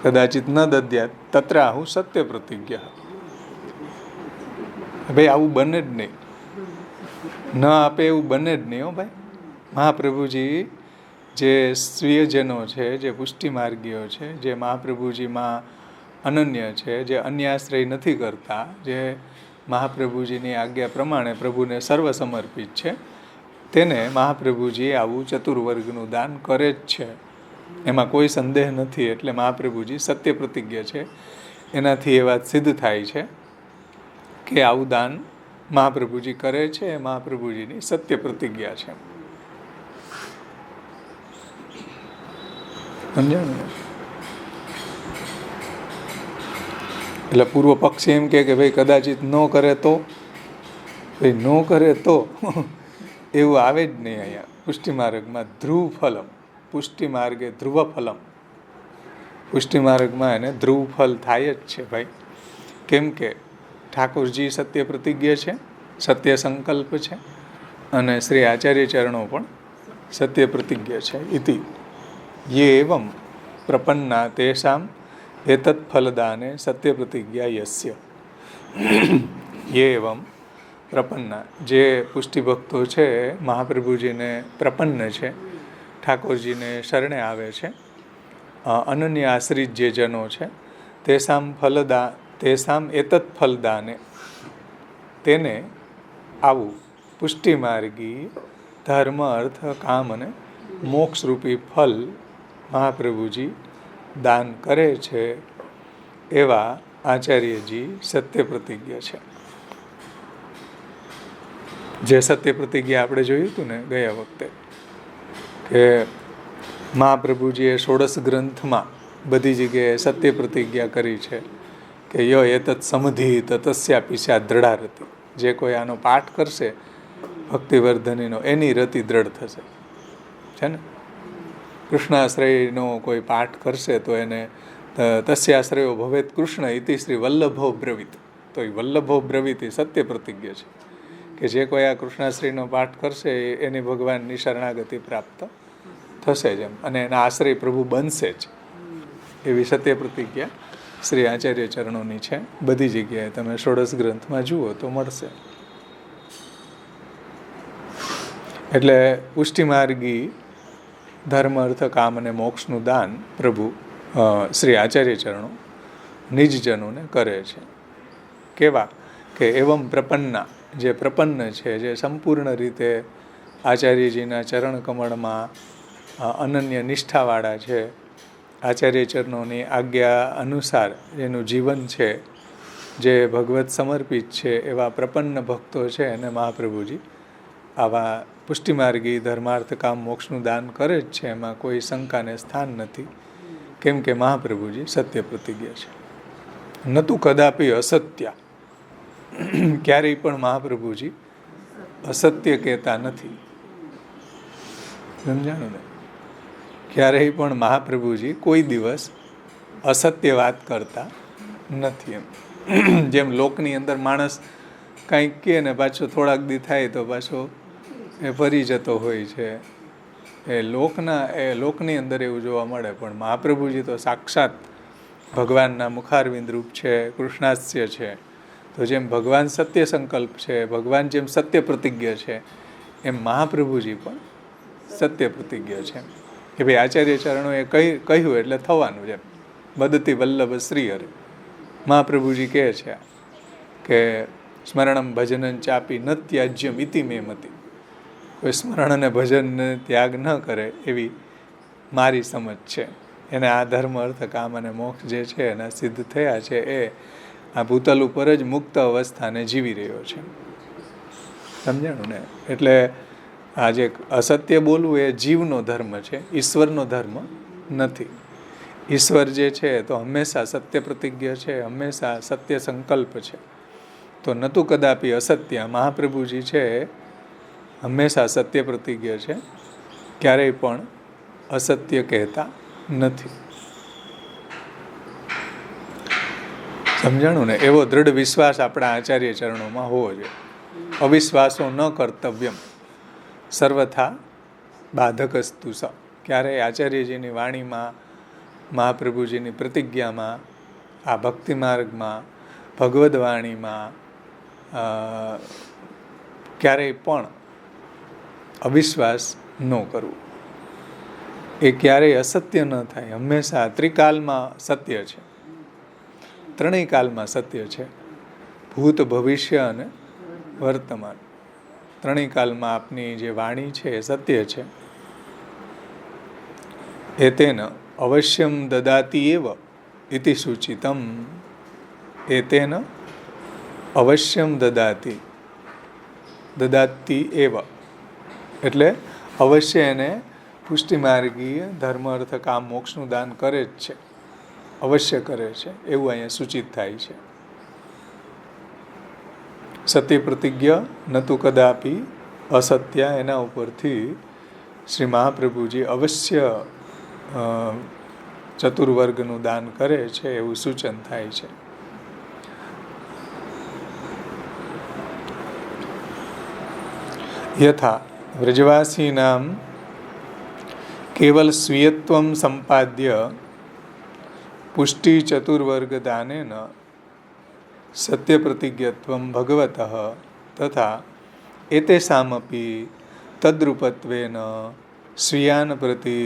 કદાચિત ન દદ્યાત તત્રાહુ સત્ય પ્રતિજ્ઞા. ભાઈ આવું બને જ નહીં, ન આપે એવું બને જ નહીં. હો ભાઈ, મહાપ્રભુજી જે સ્વીયજનો છે, જે પુષ્ટિમાર્ગીઓ છે, જે મહાપ્રભુજીમાં અનન્ય છે, જે અન્યાશ્રય નથી કરતા, જે મહાપ્રભુજીની આજ્ઞા પ્રમાણે પ્રભુને સર્વ સમર્પિત છે, તેને મહાપ્રભુજી આવું ચતુર્વર્ગનું દાન કરે જ છે, એમાં કોઈ સંદેહ નથી. એટલે મહાપ્રભુજી સત્ય પ્રતિજ્ઞ છે. એનાથી એ વાત સિદ્ધ થાય છે કે આવું દાન મહાપ્રભુજી કરે છે, એ મહાપ્રભુજીની સત્ય પ્રતિજ્ઞા છે. સમજાણું ને? એટલે પૂર્વ પક્ષી એમ કે ભાઈ કદાચિત ન કરે તો, ભાઈ ન કરે તો એવું આવે જ નહીં. અહીંયા પુષ્ટિ માર્ગમાં ધ્રુવ ફલમ, પુષ્ટિ માર્ગે ધ્રુવ ફલમ, પુષ્ટિ માર્ગમાં એને ધ્રુવ ફલ થાય જ છે ભાઈ. કેમ કે ઠાકોરજી સત્ય પ્રતિજ્ઞ છે, સત્ય સંકલ્પ છે, અને શ્રી આચાર્ય ચરણો પણ સત્ય પ્રતિજ્ઞ છે. ઇતિ યે એવમ પ્રપન્ના તેષામ એતત્ ફલદાને સત્ય પ્રતિજ્ઞા યસ્ય. યે એવમ પ્રપન્ના, જે પુષ્ટિ ભક્તો છે, મહાપ્રભુજીને પ્રપન્ન છે, ઠાકોરજીને શરણે આવે છે, અનન્ય આશ્રિત જે જનો છે, તેષામ એતત્ ફલદાને, તેને આવું પુષ્ટિ માર્ગી ધર્મ અર્થ કામ અને મોક્ષરૂપી ફલ મહાપ્રભુજી દાન કરે છે, એવા આચાર્યજી સત્ય પ્રતિજ્ઞ છે. જે સત્ય પ્રતિજ્ઞા આપણે જોયું હતું ને ગયા વખતે, કે મહાપ્રભુજીએ ષોડશ ગ્રંથમાં બધી જગ્યાએ સત્ય પ્રતિજ્ઞા કરી છે કે ય એતત્ સમધિત તસ્યાપી સ્યાत् દ્રઢા રતિ. જે કોઈ આનો પાઠ કરશે ભક્તિવર્ધનીનો, એની રતિ દ્રઢ થશે. છે ને? કૃષ્ણાશ્રયનો કોઈ પાઠ કરશે તો એને તસ્યાશ્રયો ભવેત કૃષ્ણ ઇતિ શ્રી વલ્લભો બ્રવીત. તો એ વલ્લભો બ્રવીત એ સત્ય પ્રતિજ્ઞા છે કે જે કોઈ આ કૃષ્ણાશ્રયનો પાઠ કરશે એની ભગવાનની શરણાગતિ પ્રાપ્ત થશે જ એમ, અને એના આશ્રય પ્રભુ બનશે જ. એવી સત્ય પ્રતિજ્ઞા શ્રી આચાર્ય ચરણોની છે. બધી જગ્યાએ તમે ષોડશ ગ્રંથમાં જુઓ તો મળશે. એટલે પુષ્ટિમાર્ગી ધર્મ અર્થ કામ અને મોક્ષનું દાન પ્રભુ શ્રી આચાર્ય ચરણો નિજજનોને કરે છે. કેવા? કે એવમ પ્રપન્ના, જે પ્રપન્ન છે, જે સંપૂર્ણ રીતે આચાર્યજીના ચરણ કમળમાં અનન્ય નિષ્ઠાવાળા છે, આચાર્ય ચરણોની આજ્ઞા અનુસાર જેનું જીવન છે, જે ભગવત સમર્પિત છે, એવા પ્રપન્ન ભક્તો છે, અને મહાપ્રભુજી આવા પુષ્ટિમાર્ગી ધર્માર્થ કામ મોક્ષનું દાન કરે જ છે. એમાં કોઈ શંકાને સ્થાન નથી. કેમ કે મહાપ્રભુજી સત્ય પ્રતિજ્ઞ છે. નતું કદાપી અસત્ય, ક્યારેય પણ મહાપ્રભુજી અસત્ય કહેતા નથી. સમજાણું ને? ક્યારેય પણ મહાપ્રભુજી કોઈ દિવસ અસત્ય વાત કરતા નથી. એમ જેમ લોકની અંદર માણસ કાંઈક કહે ને પાછો થોડાક દી થાય તો પાછો એ ફરી જતો હોય છે, એ લોકની અંદર એવું જોવા મળે. પણ મહાપ્રભુજી તો સાક્ષાત ભગવાનના મુખારવિંદ રૂપ છે, કૃષ્ણાસ્ય છે. તો જેમ ભગવાન સત્ય સંકલ્પ છે, ભગવાન જેમ સત્ય પ્રતિજ્ઞ છે, એમ મહાપ્રભુજી પણ સત્ય પ્રતિજ્ઞ છે કે ભાઈ આચાર્ય ચરણોએ કહ્યું એટલે થવાનું. જેમ બદતી વલ્લભ શ્રી હરે, મહાપ્રભુજી કહે છે કે સ્મરણમ ભજનં ચાપી ન ત્યાજ્યમ ઇતિ મે મતિ. કોઈ સ્મરણ અને ભજનને ત્યાગ ન કરે એવી મારી સમજ છે. એને આ ધર્મ અર્થ કામ અને મોક્ષ જે છે એના સિદ્ધ થયા છે, એ આ ભૂતલ ઉપર જ મુક્ત અવસ્થાને જીવી રહ્યો છે. સમજાણું ને? એટલે આજે અસત્ય બોલવું એ જીવનો ધર્મ છે, ઈશ્વરનો ધર્મ નથી. ઈશ્વર જે છે તો હંમેશા સત્ય પ્રતિજ્ઞ છે, હંમેશા સત્ય સંકલ્પ છે. તો નતું કદાપી અસત્ય. મહાપ્રભુજી છે હંમેશા સત્ય પ્રતિજ્ઞ છે, ક્યારેય પણ અસત્ય કહેતા નથી. સમજાણું ને? એવો દૃઢ વિશ્વાસ આપણા આચાર્ય ચરણોમાં હોવો જોઈએ. અવિશ્વાસો ન કર્તવ્યમ સર્વથા બાધકસ્તુ સ. ક્યારેય આચાર્યજીની વાણીમાં, મહાપ્રભુજીની પ્રતિજ્ઞામાં, આ ભક્તિ માર્ગમાં, ભગવદ્ વાણીમાં ક્યારેય પણ અવિશ્વાસ ન કરવું. એ ક્યારેય અસત્ય ન થાય. હંમેશા ત્રિકાલમાં સત્ય છે, ત્રણેય કાલમાં સત્ય છે. ભૂત, ભવિષ્ય અને વર્તમાન ત્રણેય કાલમાં આપની જે વાણી છે એ સત્ય છે. એતેન અવશ્યમ દદાતિ એવ ઇતિ સૂચિતમ. એતેન અવશ્યમ દદાતિ એવ એટલે અવશ્ય એને પુષ્ટિમાર્ગીય ધર્મ, અર્થ, કામ, મોક્ષનું દાન કરે જ છે, અવશ્ય કરે છે એવું અહીંયા સૂચિત થાય છે. સત્ય પ્રતિજ્ઞ નતુ કદાપી અસત્યા, એના ઉપરથી શ્રી મહાપ્રભુજી અવશ્ય ચતુર્વર્ગનું દાન કરે છે એવું સૂચન થાય છે. યથા વ્રજવાસીનામ કેવલ સ્વીયત્વમ સંપાદ્ય પુષ્ટિ ચતુર્વર્ગ દાનેન સત્ય પ્રતિજ્ઞત્વમ ભગવતઃ તથા એતેષામપી તદ્રૂપત્વેન સ્વીયાન પ્રતિ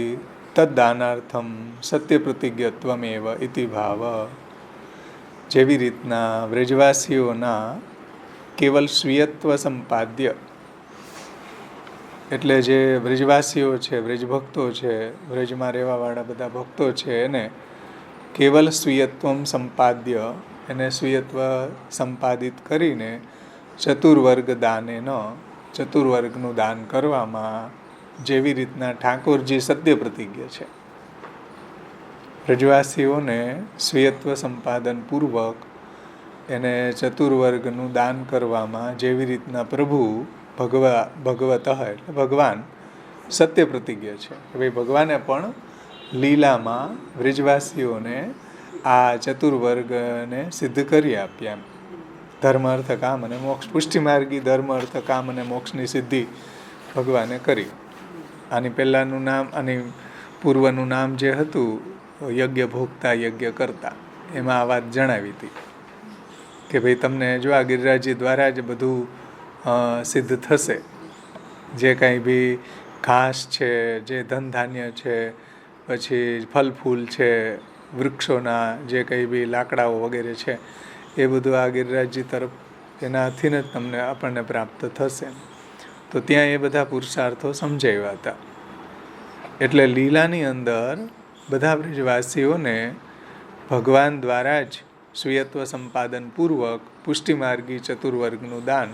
તદ્દાનાર્થમ સત્ય પ્રતિજ્ઞત્વમેવ ઇતિ ભાવ. જેવી રીતના વ્રજવાસીઓના કેવલ સ્વીયત્વ સંપાદ્ય એટલે જે વ્રજવાસીઓ છે, વ્રજભક્તો છે, વ્રજમાં રહેવાવાળા બધા ભક્તો છે, એને કેવલ સ્વીયત્વમ સંપાદ્ય એને સ્વીયત્વ સંપાદિત કરીને ચતુર્વર્ગ દાનેન ચતુર્વર્ગનું દાન કરવામાં જેવી રીતના ઠાકોરજી સત્ય પ્રતિજ્ઞ છે. વ્રજવાસીઓને સ્વીયત્વ સંપાદન પૂર્વક એને ચતુર્વર્ગનું દાન કરવામાં જેવી રીતના પ્રભુ ભગવત એટલે ભગવાન સત્ય પ્રતિજ્ઞ છે. ભાઈ ભગવાને પણ લીલામાં વ્રજવાસીઓને આ ચતુર્વર્ગને સિદ્ધ કરી આપ્યા. ધર્મ, અર્થ, કામ અને મોક્ષ, પુષ્ટિમાર્ગી ધર્મ, અર્થ, કામ અને મોક્ષની સિદ્ધિ ભગવાને કરી. આની પહેલાંનું નામ, આની પૂર્વનું નામ જે હતું યજ્ઞ ભોગતા, યજ્ઞ કરતા, એમાં આ વાત જણાવી હતી કે ભાઈ તમને જો આ ગિરિરાજજી દ્વારા જ બધું સિદ્ધ થશે. જે કાંઈ બી ઘાસ છે, જે ધન ધાન્ય છે, પછી ફલ ફૂલ છે, વૃક્ષોના જે કંઈ બી લાકડાઓ વગેરે છે, એ બધું આ ગિરિરાજજી તરફ એનાથી જ તમને આપણને પ્રાપ્ત થશે. તો ત્યાં એ બધા પુરુષાર્થો સમજાવ્યા હતા. એટલે લીલાની અંદર બધા વ્રજવાસીઓને ભગવાન દ્વારા જ સ્વીયત્વ સંપાદન પૂર્વક પુષ્ટિમાર્ગી ચતુર્વર્ગનું દાન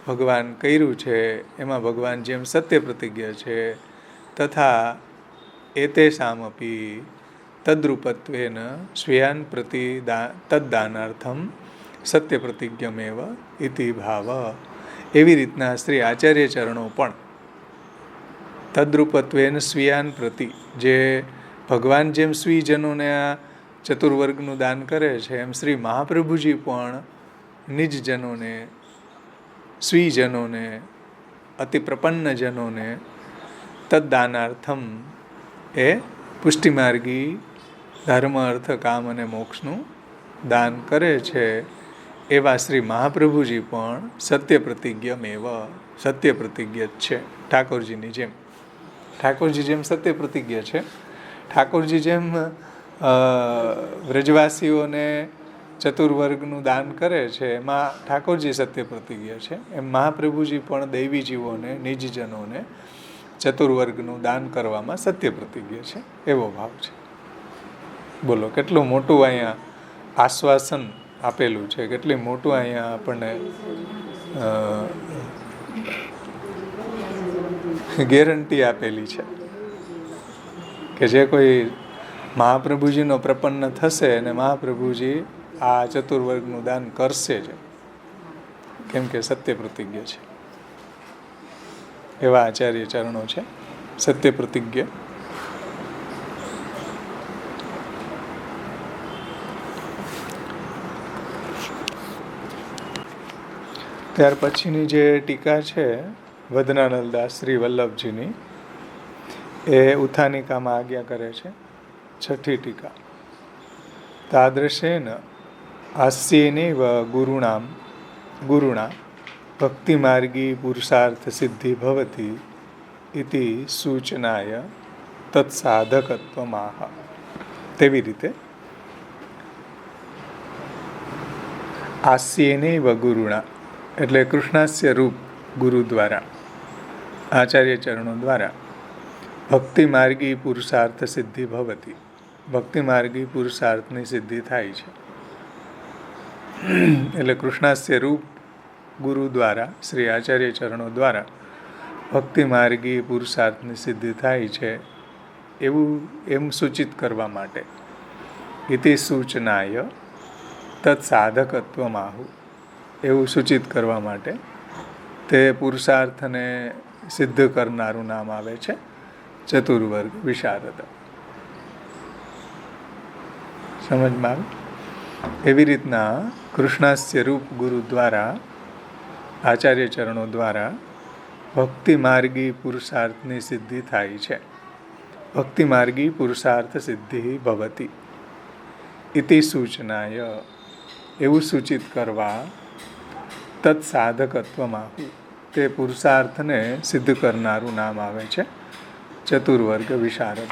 ભગવાન કર્યું છે. એમાં ભગવાન જેમ સત્ય પ્રતિજ્ઞ છે તથા એતેષામપી તદ્રૂપત્વેન સ્વીયાન પ્રતિ તદ્દાનાર્થમ સત્ય પ્રતિજ્ઞમેવ ઇતિ ભાવ. એવી રીતના શ્રી આચાર્ય ચરણો પણ તદ્રૂપત્વેન સ્વીયાન પ્રતિ, જે ભગવાન જેમ સ્વીજનોને આ ચતુર્વર્ગનું દાન કરે છે એમ શ્રી મહાપ્રભુજી પણ નિજજનોને, સ્વીજનોને, અતિ પ્રપન્નજનોને તદ્દાનાર્થમ એ પુષ્ટિમાર્ગી ધર્મ, અર્થ, કામ અને મોક્ષનું દાન કરે છે. એવા શ્રી મહાપ્રભુજી પણ સત્ય પ્રતિજ્ઞમેવ સત્ય પ્રતિજ્ઞ છે. ઠાકોરજીની જેમ, ઠાકોરજી જેમ સત્ય પ્રતિજ્ઞ છે. ઠાકોરજી જેમ વ્રજવાસીઓને ચતુર્વર્ગનું દાન કરે છે એમાં ઠાકોરજી સત્ય પ્રતિજ્ઞ છે. એમ મહાપ્રભુજી પણ દૈવી જીવોને, નિજજનોને ચતુર્વર્ગનું દાન કરવામાં સત્ય પ્રતિજ્ઞ છે. એવો ભાવ છે. બોલો કેટલું મોટું અહીંયા આશ્વાસન આપેલું છે, કેટલી મોટું અહીંયા આપણને ગેરંટી આપેલી છે કે જે કોઈ મહાપ્રભુજીનો પ્રપન્ન થશે અને મહાપ્રભુજી આ ચતુર્વર્ગનું દાન કરશે જ, કેમ કે સત્ય પ્રતિજ્ઞ છે. એવા આચાર્ય ચરણો છે સત્ય પ્રતિજ્ઞ. ત્યાર પછીની જે ટીકા છે વદનાનલદાસ શ્રી વલ્લભજીની, એ ઉત્થાનિકામાં આજ્ઞા કરે છે. છઠ્ઠી ટીકા. તાદૃશેન હાસ્યેનૈવ ગુરુણા ભક્તિમાર્ગી પુરુષાર્થ સિદ્ધિ ભવતિ ઇતિ સૂચનાય તત્સાધકત્વમાહ. તેવી રીતે આસ્યેનૈવ ગુરુણા એટલે કૃષ્ણાસ્ય રૂપ ગુરુ દ્વારા, આચાર્ય ચરણો દ્વારા ભક્તિ માર્ગી પુરુષાર્થ સિદ્ધિ ભવતી, ભક્તિ માર્ગી પુરુષાર્થની સિદ્ધિ થાય છે. એટલે કૃષ્ણાસ્ય રૂપ ગુરુ દ્વારા, શ્રી આચાર્ય ચરણો દ્વારા ભક્તિ માર્ગી પુરુષાર્થની સિદ્ધિ થાય છે એમ સૂચિત કરવા માટે ઇતિ સૂચનાય તત્સાધકત્વમાહુ, એવું સૂચિત કરવા માટે તે પુરુષાર્થને સિદ્ધ કરનારું નામ આવે છે ચતુર્વર્ગ વિશારદ. સમજમાં એવી રીતના કૃષ્ણાસ્ય રૂપ ગુરુ દ્વારા, આચાર્ય ચરણો દ્વારા ભક્તિ માર્ગી પુરુષાર્થની સિદ્ધિ થાય છે. ભક્તિ માર્ગી પુરુષાર્થ સિદ્ધિ ભવતી ઇતિ સૂચનાય, એવું સૂચિત કરવા તત્સાધકત્વમાં તે પુરુષાર્થને સિદ્ધ કરનારું નામ આવે છે ચતુર્વર્ગ વિશારદ.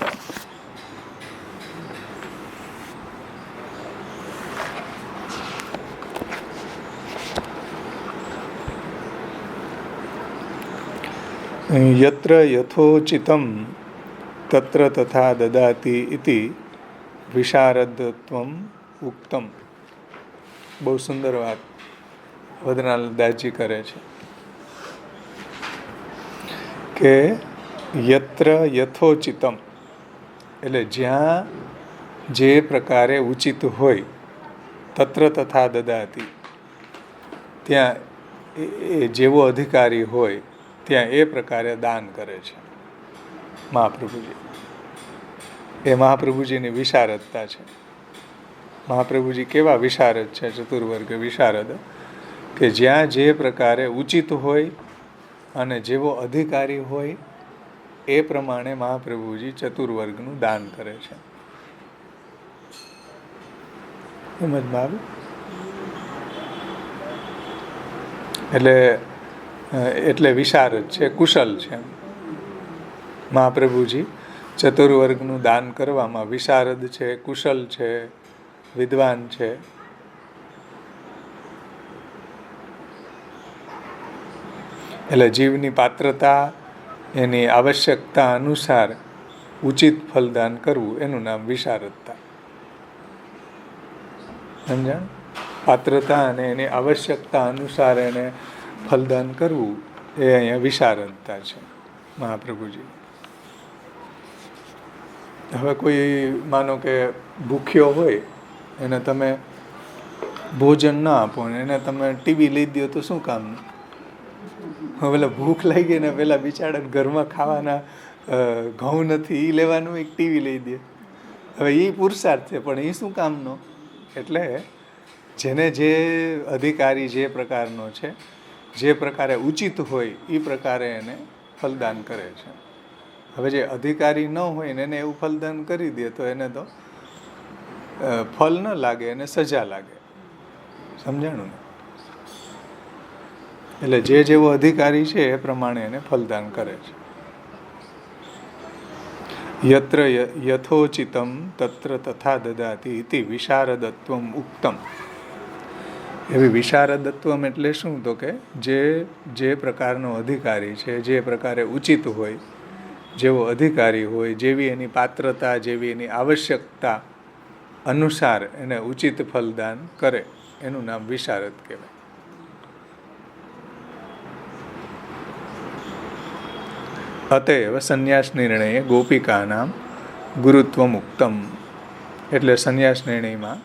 યત્ર યથોચિતમ તત્ર તથા દદાતિ ઇતિ વિશારદત્વમ ઉક્તમ. બહુ સુંદર વાત વદનાલદાસજી કરે છે કે યત્ર યથોચિતમ એટલે જ્યાં જે પ્રકારે ઉચિત હોય, તત્ર તથા દદાતિ ત્યાં એ જેવો અધિકારી હોય ત્યાં એ પ્રકારે દાન કરે છે મહાપ્રભુજી. એ મહાપ્રભુજીની વિશારદતા છે. મહાપ્રભુજી કેવા વિશારદ છે, ચતુર્વર્ગ વિશારદ, કે જ્યાં જે પ્રકારે ઉચિત હોય અને જેવો અધિકારી હોય એ પ્રમાણે મહાપ્રભુજી ચતુર્વર્ગનું દાન કરે છે. સમજમાં આવ્યું? એટલે વિશારદ છે, કુશલ છે. મહાપ્રભુજી ચતુર્વર્ગનું દાન કરવામાં વિશારદ છે, કુશલ છે, વિદ્વાન છે. એટલે જીવની પાત્રતા, એની આવશ્યકતા અનુસાર ઉચિત ફલદાન કરવું એનું નામ વિશારદતા. સમજાણ? પાત્રતા અને એની આવશ્યકતા અનુસાર એને ફલદાન કરવું એ અહીંયા વિશારદતા છે મહાપ્રભુજી. હવે કોઈ માનો કે ભૂખ્યો હોય એને તમે ભોજન ના આપો ને એને તમે ટીવી લઈ દો તો શું કામનું? પેલા ભૂખ લાગી ને પેલા બિચારાને ઘરમાં ખાવાના ઘઉં નથી એ લેવાનું, એક ટીવી લઈ દે. હવે એ પુરુષાર્થ છે પણ એ શું કામનો? એટલે જેને જે અધિકારી જે પ્રકારનો છે, જે પ્રકારે ઉચિત હોય એ પ્રકારે એને ફલદાન કરે છે. હવે જે અધિકારી ન હોય ને એને એવું ફલદાન કરી દે તો એને તો ફલ ન લાગે, એને સજા લાગે. સમજાણું ને? એટલે જે જેવો અધિકારી છે એ પ્રમાણે એને ફલદાન કરે છે. યત્ર યથોચિતમ તત્ર તથા દદાતિ ઇતિ વિશારદત્વમ ઉક્તમ. એવી વિશારદત્વમ એટલે શું? તો કે જે પ્રકારનો અધિકારી છે, જે પ્રકારે ઉચિત હોય, જેવો અધિકારી હોય, જેવી એની પાત્રતા, જેવી એની આવશ્યકતા અનુસાર એને ઉચિત ફલદાન કરે એનું નામ વિશારદ કહેવાય. અતએવ સંન્યાસ નિર્ણયે ગોપિકાનામ ગુરુત્વમ ઉક્તમ. એટલે સંન્યાસ નિર્ણયમાં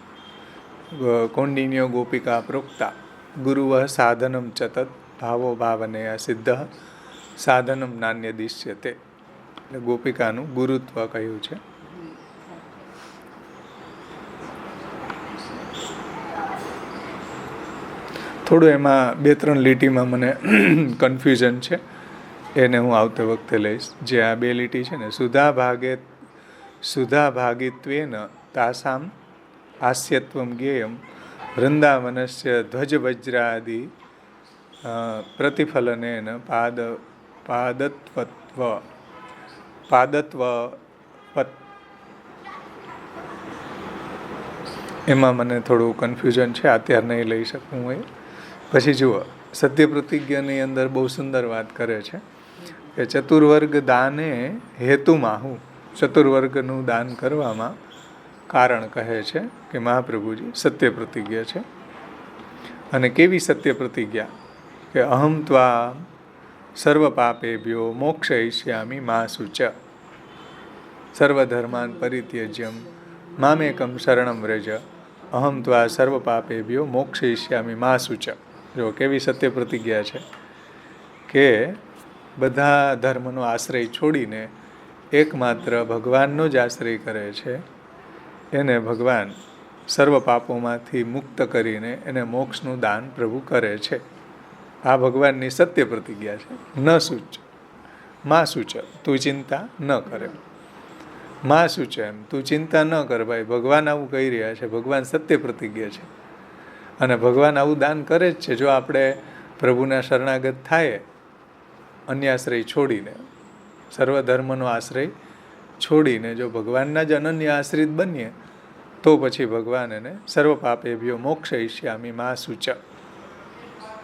કૌંડિન્યો ગોપિકા પ્રોક્તા ગુરુવ સાધનમ ચતત ભાવો ભાવનયા સિદ્ધ સાધનમ નાન્યદિશ્યતે. એટલે ગોપિકાનું ગુરુત્વ કહ્યું છે. થોડું એમાં 2-3 લીટીમાં મને કન્ફ્યુઝન છે, એને હું આવતે વખતે લઈશ. જે આ 2 લીટી છે ને, સુધા ભાગિત્વેન તાસામ હાસ્યત્વમ જ્ઞેયમ વૃંદાવનસ્ય ધ્વજ વજ્રાદિ પ્રતિફલનેન એમાં મને થોડું કન્ફ્યુઝન છે, અત્યારે નહીં લઈ શકું એ. પછી જુઓ, સત્ય પ્રતિજ્ઞાની અંદર બહુ સુંદર વાત કરે છે કે ચતુર્વર્ગ દાને હેતુમાં હું, ચતુર્વર્ગનું દાન કરવામાં કારણ કહે છે કે મહાપ્રભુજી સત્ય પ્રતિજ્ઞા છે. અને કેવી સત્ય પ્રતિજ્ઞા કે અહમ ત્વા સર્વ પાપેભ્યો મોક્ષયિષ્યામિ મા શુચ, સર્વધર્માન પરિત્યજ્યમ મામેકમ શરણમ વ્રજ, અહમ ત્વા સર્વ પાપેભ્યો મોક્ષયિષ્યામિ મા શુચ. જો કેવી સત્ય પ્રતિજ્ઞા છે કે બધા ધર્મનો આશ્રય છોડીને એકમાત્ર ભગવાનનો જ આશ્રય કરે છે, એને ભગવાન સર્વ પાપોમાંથી મુક્ત કરીને એને મોક્ષનું દાન પ્રભુ કરે છે. આ ભગવાનની સત્ય પ્રતિજ્ઞા છે. ન સૂચ માં સૂચ, તું ચિંતા ન કરે. માં સૂચ એમ તું ચિંતા ન કર ભાઈ, ભગવાન આવું કહી રહ્યા છે, ભગવાન સત્ય પ્રતિજ્ઞા છે. અને ભગવાન આવું દાન કરે જ છે. જો આપણે પ્રભુના શરણાગત થાય, અન્યાશ્રય છોડીને, સર્વધર્મનો આશ્રય છોડીને જો ભગવાનના જ અનન્ય આશ્રિત બનીએ, તો પછી ભગવાન એને સર્વ પાપેભ્યો મોક્ષયિષ્યામિ મા શુચ,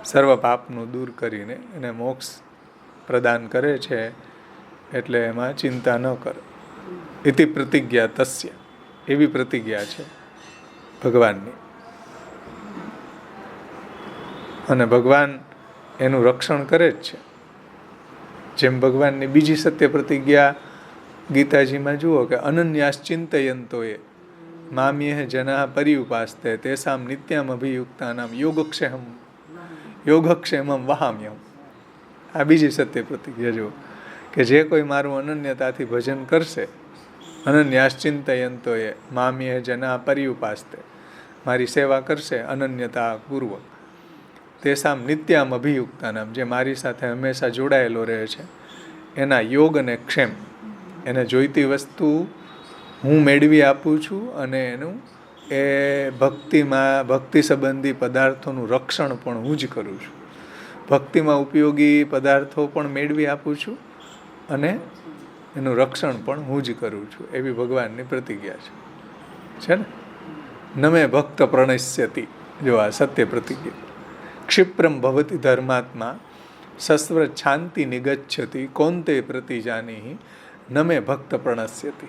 સર્વ પાપનું દૂર કરીને એને મોક્ષ પ્રદાન કરે છે. એટલે એમાં ચિંતા ન કર. ઇતિ પ્રતિજ્ઞા તસ્ય, એવી પ્રતિજ્ઞા છે ભગવાનની. અને ભગવાન એનું રક્ષણ કરે જ છે. જેમ ભગવાનની બીજી સત્ય પ્રતિજ્ઞા ગીતાજીમાં જુઓ કે અનન્યાશ્ચિંતયંતો એ મામ્યે જના પર્યુપાસ્તે તેસામ નિત્યમ અભિયુક્તાનામ યોગક્ષેમમ વહામ્યમ. આ બીજી સત્ય પ્રતિજ્ઞા જુઓ કે જે કોઈ મારું અનન્યતાથી ભજન કરશે, અનન્યાશ્ચિંતયંતો એ મામ્યે જના પર્યુપાસ્તે, મારી સેવા કરશે અનન્યતા પૂર્વક, તેસામ નિત્યામ અભિયુક્તાનામ, જે મારી સાથે હંમેશા જોડાયેલો રહે છે, એના યોગ અને ક્ષેમ, એને જોઈતી વસ્તુ હું મેળવી આપું છું અને એનું એ ભક્તિ સંબંધી પદાર્થોનું રક્ષણ પણ હું જ કરું છું. ભક્તિમાં ઉપયોગી પદાર્થો પણ મેળવી આપું છું અને એનું રક્ષણ પણ હું જ કરું છું. એવી ભગવાનની પ્રતિજ્ઞા છે ને. નમે ભક્ત પ્રણશ્યતિ, જો આ સત્ય પ્રતિજ્ઞા. ક્ષિપ્રમ ભવતી ધર્માત્મા સસ્વ્ર છાંતિ નિગચ્છતિ કોંતે પ્રતિજાની નમે ભક્ત પ્રણશ્યતિ.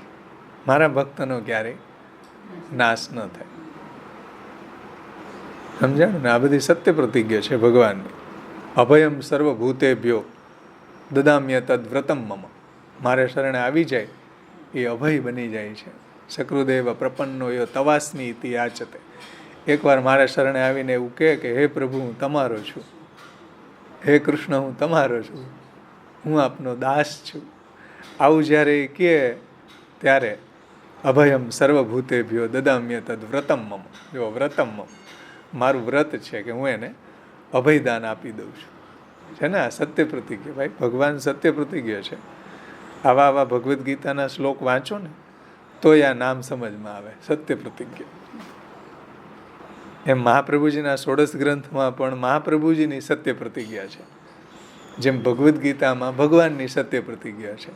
મારા ભક્તનો ક્યારેય નાશ ન થાય. સમજાણું ને? આ બધી સત્ય પ્રતિજ્ઞા છે ભગવાનની. અભયમ સર્વભૂતેભ્યો દદામ્ય તદ વ્રતમ મમ, મારે શરણે આવી જાય એ અભય બની જાય છે. સકૃદેવ પ્રપન્નો યો તવાસ્મી ઇતિ યાચતે. એકવાર મારા શરણે આવીને એવું કહે કે હે પ્રભુ, હું તમારો છું, હે કૃષ્ણ, હું તમારો છું, હું આપનો દાસ છું. આવું જ્યારે એ કહે ત્યારે અભયમ સર્વભૂતેભ્યો દદામ્ય તદ વ્રતમ મમ. જો વ્રતમ મમ, મારું વ્રત છે કે હું એને અભયદાન આપી દઉં છું. છે ને આ સત્ય પ્રતિજ્ઞા. ભાઈ ભગવાન સત્ય પ્રતિજ્ઞા છે. આવા ભગવદ્ ગીતાના શ્લોક વાંચો ને તો આ નામ સમજમાં આવે, સત્ય પ્રતિજ્ઞા. એમ મહાપ્રભુજીના 16 ગ્રંથમાં પણ મહાપ્રભુજીની સત્ય પ્રતિજ્ઞા છે. જેમ ભગવદ્ ગીતામાં ભગવાનની સત્ય પ્રતિજ્ઞા છે,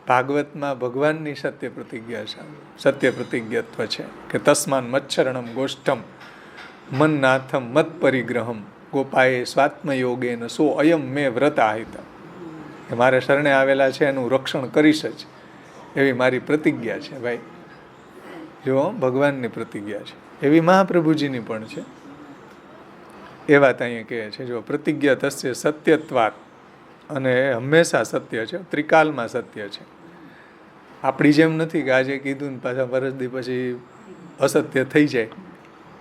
ભાગવતમાં ભગવાનની સત્ય પ્રતિજ્ઞા છે, સત્ય પ્રતિજ્ઞત્વ છે કે તસ્માન મચ્છરણમ ગોષ્ઠમ મન્નાથમ મત પરિગ્રહમ ગોપાએ સ્વાત્મયોગેન સો અયમ મેં વ્રત આહિત. એ મારે શરણે આવેલા છે એનું રક્ષણ કરીશ જ, એવી મારી પ્રતિજ્ઞા છે. ભાઈ જો ભગવાનની પ્રતિજ્ઞા છે, એવી મહાપ્રભુજીની પણ છે. એ વાત અહીંયા કહે છે, જો પ્રતિજ્ઞા તસ્ય સત્યત્વાત, અને હંમેશા સત્ય છે, ત્રિકાલમાં સત્ય છે. આપણી જેમ નથી કે આજે કીધું ને પાછા વરસદી પછી અસત્ય થઈ જાય.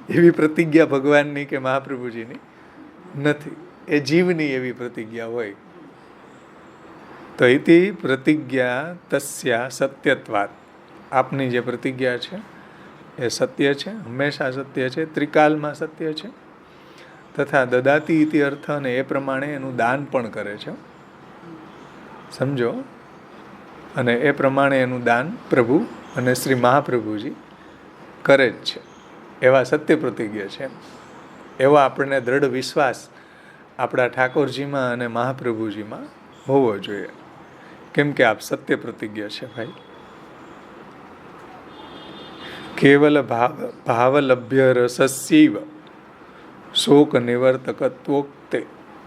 એવી પ્રતિજ્ઞા ભગવાનની કે મહાપ્રભુજીની નથી. એ જીવની એવી પ્રતિજ્ઞા હોય. તો ઇતિ પ્રતિજ્ઞા તસ્યા સત્યત્વાત, આપની જે પ્રતિજ્ઞા છે એ સત્ય છે, હંમેશા સત્ય છે, ત્રિકાલમાં સત્ય છે. તથા દદાતી ઇતિ અર્થ, અને એ પ્રમાણે એનું દાન પણ કરે છે. સમજો? અને એ પ્રમાણે એનું દાન પ્રભુ અને શ્રી મહાપ્રભુજી કરે જ છે. એવા સત્ય પ્રતિજ્ઞા છે. એવો આપણને દ્રઢ વિશ્વાસ આપણા ઠાકોરજીમાં અને મહાપ્રભુજીમાં હોવો જોઈએ. કેમ કે આપ સત્ય પ્રતિજ્ઞા છે ભાઈ. કેવલ ભાવલભ્ય રસસ્યૈવ શોક નિવર્તકત્વોક્તે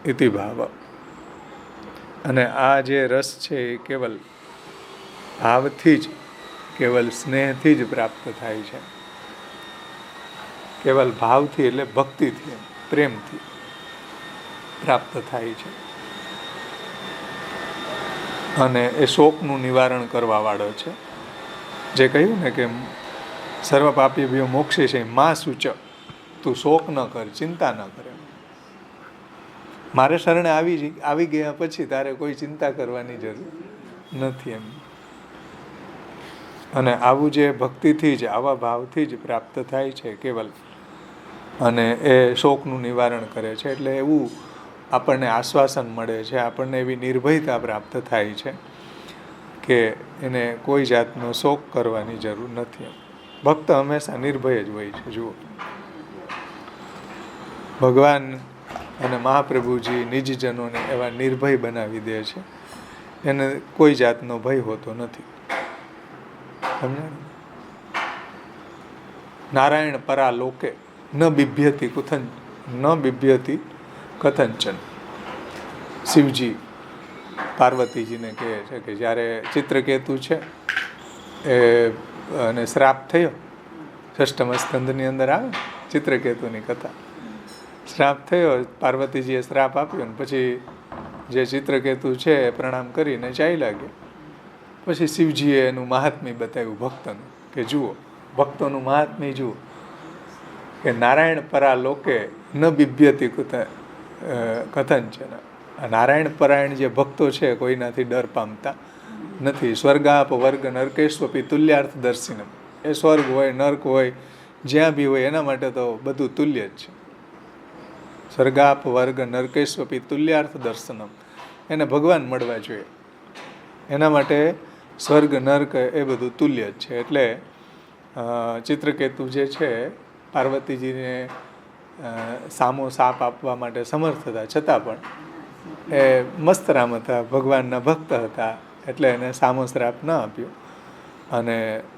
ઇતિ ભાવ. અને આ જે રસ છે એ કેવલ ભાવથી જ, કેવલ સ્નેહથી જ પ્રાપ્ત થાય છે. કેવલ ભાવથી એટલે ભક્તિથી, પ્રેમથી પ્રાપ્ત થાય છે. અને એ શોકનું નિવારણ કરવા વાળો છે. જે કહ્યું ને કે સર્વ પાપીભ્યો મોક્ષે છે માં સૂચ, તું શોક ન કર, ચિંતા ન કરે. મારે શરણે આવી ગયા પછી તારે કોઈ ચિંતા કરવાની જરૂર નથી એમ. અને આવું જે ભક્તિથી જ, આવા ભાવથી જ પ્રાપ્ત થાય છે કેવલ, અને એ શોકનું નિવારણ કરે છે. એટલે એવું આપણને આશ્વાસન મળે છે, આપણને એવી નિર્ભયતા પ્રાપ્ત થાય છે કે એને કોઈ જાતનો શોક કરવાની જરૂર નથી. ભક્ત હંમેશા નિર્ભય જ હોય છે. જુઓ, ભગવાન અને મહાપ્રભુજી નિજજનોને એવા નિર્ભય બનાવી દે છે, એને કોઈ જાતનો ભય હોતો નથી. સમજાયું? નારાયણ પરા લોકે ન બિભ્યતિ કથંચન. શિવજી પાર્વતીજીને કહે છે કે જ્યારે ચિત્રકેતુ છે એ અને શ્રાપ થયો, ષષ્ઠમ સ્કંદની અંદર આવે ચિત્રકેતુની કથા. શ્રાપ થયો, પાર્વતીજીએ શ્રાપ આપ્યો ને પછી જે ચિત્રકેતુ છે એ પ્રણામ કરીને ચાલ્યા ગયા. પછી શિવજીએ એનું મહાત્મ્ય બતાવ્યું ભક્તનું, કે જુઓ, ભક્તોનું મહાત્મ્ય જુઓ, કે નારાયણ પરા લોકે ન બિભ્યતિ કથંચન. નારાયણ પરાયણ જે ભક્તો છે કોઈનાથી ડર પામતા નથી. સ્વર્ગાપ વર્ગ નરકેશ્વપી તુલ્યાર્થ દર્શિનમ. એ સ્વર્ગ હોય, નર્ક હોય, જ્યાં બી હોય એના માટે તો બધું તુલ્ય જ છે. સ્વર્ગાપ વર્ગ નરકેશ્વપી તુલ્યાર્થ દર્શનમ. એને ભગવાન મળવા જોઈએ, એના માટે સ્વર્ગ નર્ક એ બધું તુલ્ય જ છે. એટલે ચિત્રકેતુ જે છે પાર્વતીજીને સામો સાપ આપવા માટે સમર્થ હતા, છતાં પણ એ મસ્તરામ હતા, ભગવાનના ભક્ત હતા, એટલે એને સામો શ્રાપ ન આપ્યો. અને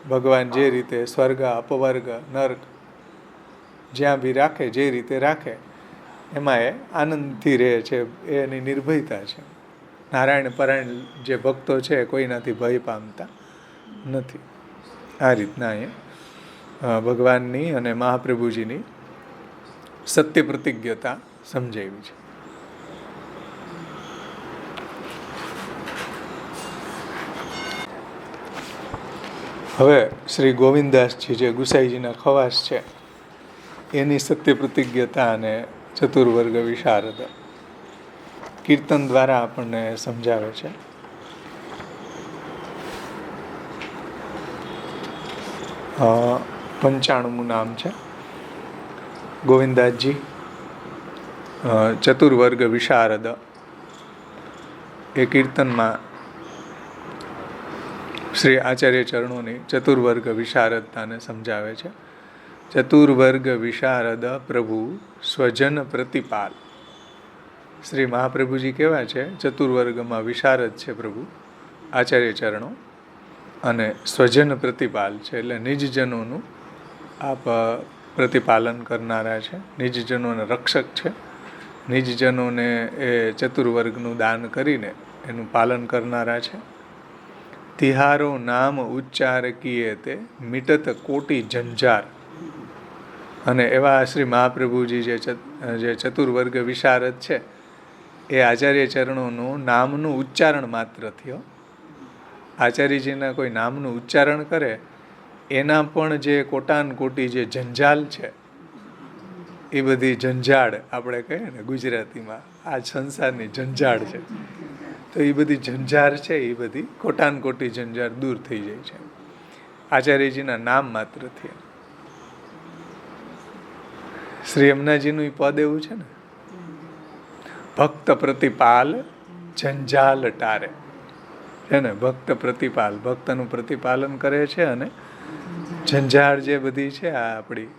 ભગવાન જે રીતે સ્વર્ગ, અપવર્ગ, નર્ક જ્યાં બી રાખે, જે રીતે રાખે એમાં એ આનંદથી રહે છે. એની નિર્ભયતા છે. નારાયણ પરાયણ જે ભક્તો છે કોઈનાથી ભય પામતા નથી. આ રીતના અહીંયા ભગવાનની અને મહાપ્રભુજીની સત્ય પ્રતિજ્ઞતા સમજાવી છે. હવે શ્રી ગોવિંદદાસજી જે ગુસાઈજીના ખવાસ છે એની સત્ય પ્રતિજ્ઞતા અને ચતુર્વર્ગ વિશારદ કીર્તન દ્વારા આપણને સમજાવે છે. પંચાણુંમું નામ છે ગોવિંદાસજી ચતુર્વર્ગ વિશારદ. એ કીર્તનમાં શ્રી આચાર્ય ચરણોની ચતુર્વર્ગ વિશારદતાને સમજાવે છે. ચતુર્વર્ગ વિશારદ પ્રભુ સ્વજન પ્રતિપાલ. શ્રી મહાપ્રભુજી કેવા છે? ચતુર્વર્ગમાં વિશારદ છે પ્રભુ આચાર્ય ચરણો, અને સ્વજન પ્રતિપાલ છે, એટલે નિજજનોનું આપ પ્રતિપાલન કરનારા છે, નિજજનોના રક્ષક છે. નિજજનોને એ ચતુર્વર્ગનું દાન કરીને એનું પાલન કરનારા છે. તિહારો નામ ઉચ્ચાર કીએ તે મિટત કોટી જંજાર. અને એવા શ્રી મહાપ્રભુજી જે ચતુર્વર્ગ વિશારદ છે એ આચાર્ય ચરણોનું નામનું ઉચ્ચારણ માત્ર થયો. આચાર્યજીના કોઈ નામનું ઉચ્ચારણ કરે એના પણ જે કોટાન કોટી જે જંજાલ છે, એ બધી જંજાળ આપણે કહીએ ને ગુજરાતીમાં, આ સંસારની જંજાળ છે, તો એ બધી જંજાર છે, એ બધી કોટાન કોટી જંજાર દૂર થઈ જાય છે આચાર્યજીના નામ માત્રથી. શ્રી યમુનાજીનું પદ એવું છે ને, ભક્ત પ્રતિપાલ જંજાલ ટારે છે ને. ભક્ત પ્રતિપાલ, ભક્તનું પ્રતિપાલન કરે છે અને જંજાળ જે બધી છે આ આપણી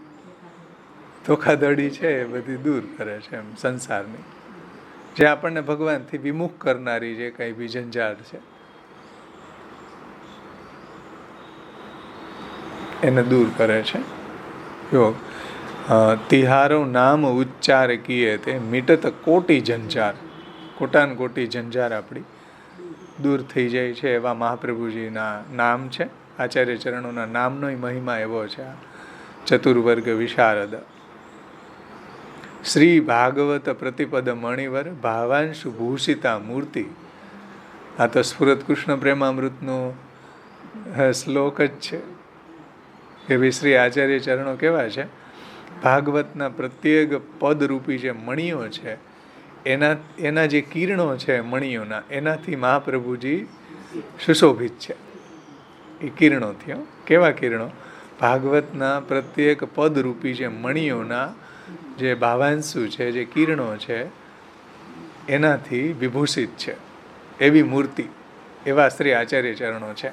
ધોખાધડી છે એ બધી દૂર કરે છે એમ સંસારની, જે આપણને ભગવાનથી વિમુખ કરનારી જે કંઈ બી જંજાળ છે. એને દૂર કરે છે. જો તિહારો નામ ઉચ્ચાર કીએ તે મિટત કોટી જંજાર, કોટાન કોટી જંજાર આપણી દૂર થઈ જાય છે એવા મહાપ્રભુજીના નામ છે. આચાર્ય ચરણોના નામનો મહિમા એવો છે. આ ચતુર્વર્ગ વિશારદ. શ્રી ભાગવત પ્રતિપદ મણિવર ભાવાંશુ ભૂષિતા મૂર્તિ. આ તો સ્ફુરત કૃષ્ણ પ્રેમામૃતનો શ્લોક જ છે કે ભાઈ શ્રી આચાર્ય ચરણો કેવા છે, ભાગવતના પ્રત્યેક પદરૂપી જે મણિઓ છે એના જે કિરણો છે મણિઓના, એનાથી મહાપ્રભુજી સુશોભિત છે. એ કિરણોથી. કેવા કિરણો? ભાગવતના પ્રત્યેક પદરૂપી જે મણિઓના જે ભાવાંશુ છે, જે કિરણો છે, એનાથી વિભૂષિત છે એવી મૂર્તિ, એવા શ્રી આચાર્ય ચરણો છે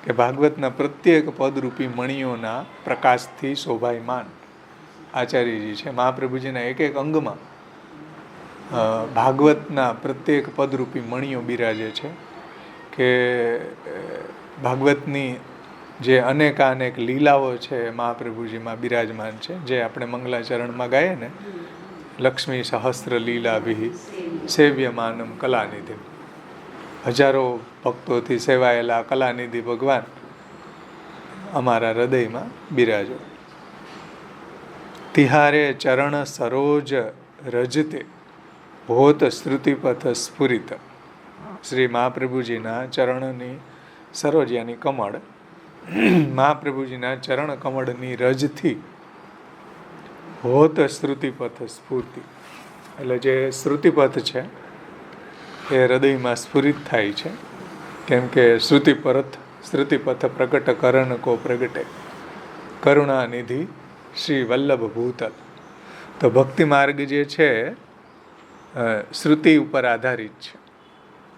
કે ભાગવતના પ્રત્યેક પદરૂપી મણિઓના પ્રકાશથી શોભાયમાન આચાર્યજી છે. મહાપ્રભુજીના એક એક અંગમાં ભાગવતના પ્રત્યેક પદરૂપી મણિઓ બિરાજે છે કે ભાગવતની જે અનેકાનેક લીલાઓ છે મહાપ્રભુજીમાં બિરાજમાન છે. જે આપણે મંગલાચરણમાં ગાઈએ ને, લક્ષ્મી સહસ્ત્ર લીલાભિ સેવ્યમાનમ કલાનિધિ, હજારો ભક્તોથી સેવાયેલા કલાનિધિ ભગવાન અમારા હૃદયમાં બિરાજો. તિહારે ચરણ સરોજ રજતે હોત શ્રુતિપથ સ્ફુરિત. શ્રી મહાપ્રભુજીના ચરણની સરોજ યાની કમળ, મહાપ્રભુજીના ચરણ કમળની રજથી હોત શ્રુતિપથ સ્ફૂર્તિ, એટલે જે શ્રુતિપથ છે એ હૃદયમાં સ્ફુરિત થાય છે. કેમ કે શ્રુતિપથ પ્રગટ કરણ કો પ્રગટે કરુણાનિધિ શ્રી વલ્લભ ભૂતલ. તો ભક્તિ માર્ગ જે છે શ્રુતિ ઉપર આધારિત છે,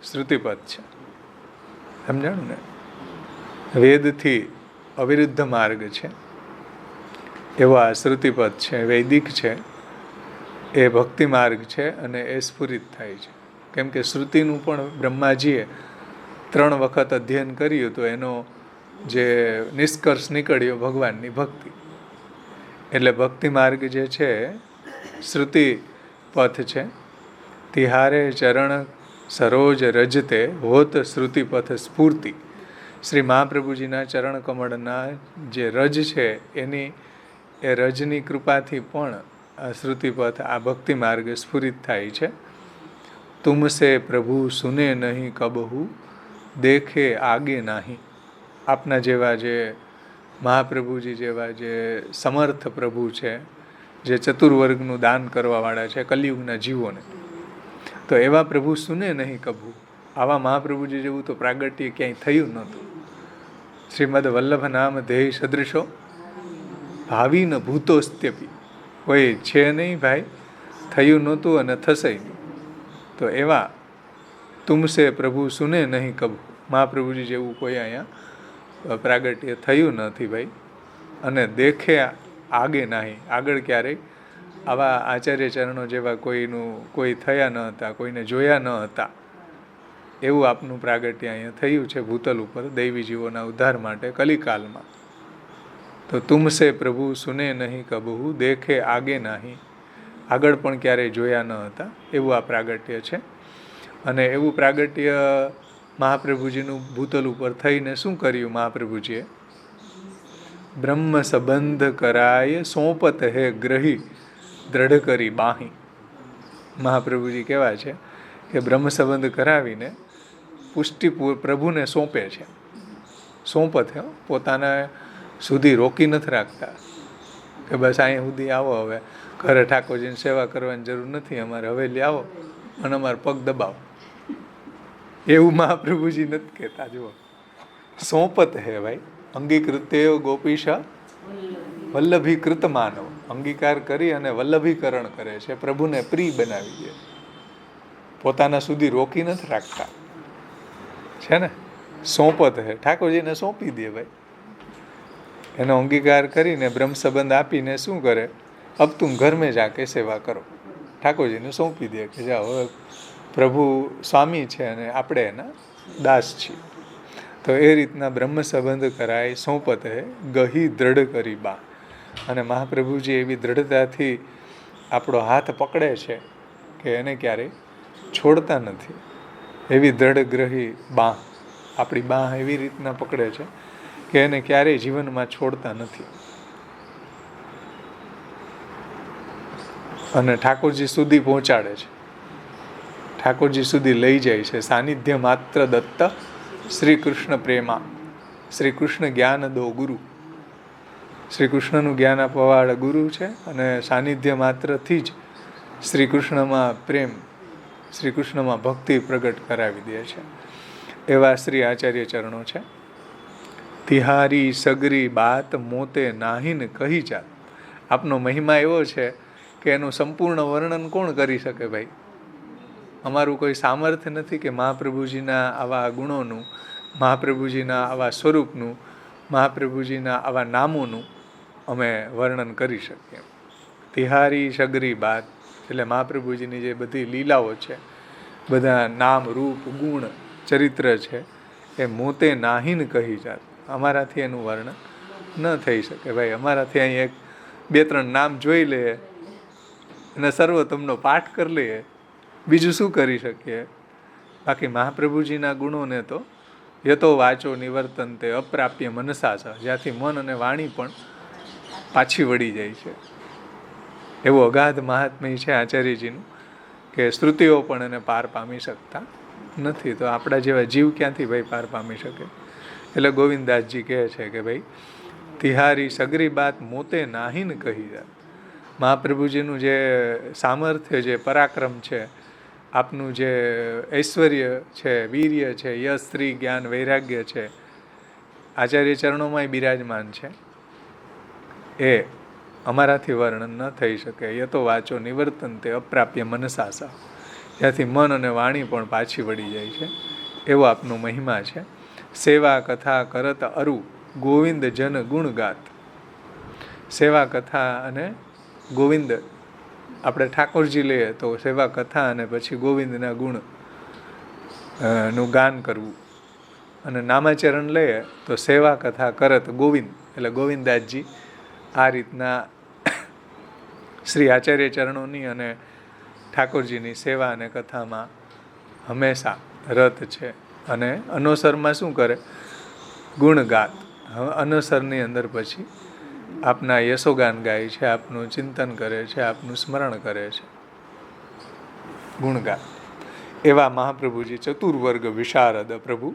શ્રુતિપથ છે. સમજાણું ને? વેદથી અવિરુદ્ધ માર્ગ છે એવો આ શ્રુતિપથ છે, વૈદિક છે, એ ભક્તિ માર્ગ છે અને એ સ્ફુરિત થાય છે. કેમ કે શ્રુતિનું પણ બ્રહ્માજીએ 3 વખત અધ્યયન કર્યું તો એનો જે નિષ્કર્ષ નીકળ્યો ભગવાનની ભક્તિ. એટલે ભક્તિ માર્ગ જે છે શ્રુતિ પથ છે. તિહારે ચરણ સરોજ રજતે હોત શ્રુતિપથ સ્ફૂર્તિ. શ્રી મહાપ્રભુજીના ચરણ કમળના જે રજ છે એની એ રજની કૃપાથી પણ આ શ્રુતિપથ, આ ભક્તિ માર્ગ સ્ફુરિત થાય છે. તુમસે પ્રભુ સુને નહીં કબહુ દેખે આગે નહીં. આપના જેવા જે મહાપ્રભુજી જેવા જે સમર્થ પ્રભુ છે, જે ચતુર્વર્ગનું દાન કરવાવાળા છે કલિયુગના જીવોને, તો એવા પ્રભુ સુને નહીં કબહુ. આવા મહાપ્રભુજી જેવું તો પ્રાગટ્ય ક્યાંય થયું નહોતું. શ્રીમદ વલ્લભ નામ ધ્યેય સદૃશો ભાવિ ન ભૂતોસ્ત્યપી. કોઈ છે નહીં ભાઈ, થયું નહોતું અને થશે નહીં. તો એવા તુમસે પ્રભુ સુને નહીં કબહુ, મહાપ્રભુજી જેવું કોઈ અહીંયા પ્રાગટ્ય થયું નથી ભાઈ. અને દેખે આગે નહીં, આગળ ક્યારેય આવા આચાર્ય ચરણો જેવા કોઈ થયા ન હતા, કોઈને જોયા ન હતા, એવું આપનું પ્રાગટ્ય અહીંયા થયું છે ભૂતલ ઉપર દૈવી જીવોના ઉદ્ધાર માટે કલિકાલમાં. તો તુમસે પ્રભુ સુને નહીં કબહુ દેખે આગે નહીં, આગળ પણ ક્યારેય જોયા ન હતા, એવું આ પ્રાગટ્ય છે. અને એવું પ્રાગટ્ય મહાપ્રભુજીનું ભૂતલ ઉપર થઈને શું કર્યું મહાપ્રભુજીએ? બ્રહ્મ સંબંધ કરાય સોંપત હે ગ્રહી દ્રઢ કરી બાહી. મહાપ્રભુજી કેવા છે કે બ્રહ્મ સંબંધ કરાવીને પુષ્ટિ પ્રભુને સોંપે છે. સોંપત હે, પોતાના સુધી રોકી નથી રાખતા કે બસ અહીંયા સુધી આવો, હવે ઘરે ઠાકોરજીની સેવા કરવાની જરૂર નથી, અમારે હવેલી આવો અને અમારે પગ દબાવો, એવું મહાપ્રભુજી નથી કહેતા. જુઓ, સોંપત હે ભાઈ, અંગીકૃત્ય ગોપીશ વલ્લભીકૃત માનવ. અંગીકાર કરી અને વલ્લભીકરણ કરે છે, પ્રભુને પ્રિય બનાવી દે, પોતાના સુધી રોકી નથી રાખતા છે ને. સોંપત હે, ઠાકોરજીને સોંપી દે ભાઈ, એનો અંગીકાર કરીને બ્રહ્મ સંબંધ આપીને શું કરે? અબ તુમ ઘર મેં જાકે સેવા કરો. ઠાકોરજીને સોંપી દે કે જાઓ, હવે પ્રભુ સ્વામી છે અને આપણે એના દાસ છીએ. તો એ રીતના બ્રહ્મ સંબંધ કરાય સોંપત હે ગહી દ્રઢ કરી બા. અને મહાપ્રભુજી એવી દ્રઢતાથી આપણો હાથ પકડે છે કે એને ક્યારેય છોડતા નથી. એવી દ્રઢ ગ્રહી બાહ, આપણી બાહ એવી રીતના પકડે છે કે એને ક્યારેય જીવનમાં છોડતા નથી. અને ઠાકોરજી સુધી પહોંચાડે છે, ઠાકોરજી સુધી લઈ જાય છે. સાનિધ્ય માત્ર દત્ત શ્રી કૃષ્ણ પ્રેમા, શ્રી કૃષ્ણ જ્ઞાન દો ગુરુ. શ્રી કૃષ્ણનું જ્ઞાન આપવાવાળા ગુરુ છે અને સાનિધ્ય માત્રથી જ શ્રી કૃષ્ણમાં પ્રેમ, શ્રી કૃષ્ણમાં ભક્તિ પ્રગટ કરાવી દે છે. એવા શ્રી આચાર્ય ચરણો છે. તિહારી સગરી બાત મોતે નાહીન કહી જાત. આપનો મહિમા એવો છે કે એનું સંપૂર્ણ વર્ણન કોણ કરી શકે ભાઈ? અમારું કોઈ સામર્થ્ય નથી કે મહાપ્રભુજીના આવા ગુણોનું, મહાપ્રભુજીના આવા સ્વરૂપનું, મહાપ્રભુજીના આવા નામોનું અમે વર્ણન કરી શકીએ. તિહારી સગરી બાત એટલે મહાપ્રભુજીની જે બધી લીલાઓ છે, બધા નામ રૂપ ગુણ ચરિત્ર છે, એ મોતે નાહીન કહી જાત. અમારાથી એનું વર્ણન ન થઈ શકે ભાઈ. અમારાથી અહીં એક 2-3 નામ જોઈ લઈએ અને સર્વોત્તમનો પાઠ કરી લઈએ, બીજું શું કરી શકીએ? બાકી મહાપ્રભુજીના ગુણોને તો યતો વાચો નિવર્તનતે અપ્રાપ્ય મનસા છે, જ્યાંથી મન અને વાણી પણ પાછી વળી જાય છે. એવું અગાધ મહાત્મ્ય છે આચાર્યજીનું કે શ્રુતિઓ પણ એને પાર પામી શકતા નથી. તો આપણા જેવા જીવ ક્યાંથી ભાઈ પાર પામી શકે? એટલે ગોવિંદદાસજી કહે છે કે ભાઈ તિહારી સગરી બાત મોતે નાહીન કહી જાત. મહાપ્રભુજીનું જે સામર્થ્ય, જે પરાક્રમ છે, આપનું જે ઐશ્વર્ય છે, વીર્ય છે, યશ, શ્રી, જ્ઞાન, વૈરાગ્ય છે, આચાર્ય ચરણોમાંય બિરાજમાન છે. એ અમારાથી વર્ણન ન થઈ શકે. યતો વાચો નિવર્તન તે અપ્રાપ્ય મનસાસા, ત્યાંથી મન અને વાણી પણ પાછી વળી જાય છે. એવો આપનો મહિમા છે. સેવા કથા કરત અરુ ગોવિંદ જન ગુણ ગાત. સેવા કથા અને ગોવિંદ, આપણે ઠાકોરજી લઈએ તો સેવા કથા અને પછી ગોવિંદના ગુણ નું ગાન કરવું. અને નામાચરણ લઈએ તો સેવા કથા કરત ગોવિંદ એટલે ગોવિંદદાસજી આ રીતના શ્રી આચાર્ય ચરણોની અને ઠાકોરજીની સેવા અને કથામાં હંમેશા રત છે. અને અનુસરમાં શું કરે? ગુણગાત. હવે અનુસરની અંદર પછી આપના યશોગાન ગાય છે, આપનું ચિંતન કરે છે, આપનું સ્મરણ કરે છે. ગુણગાન. એવા મહાપ્રભુજી ચતુર્વર્ગ વિશારદ પ્રભુ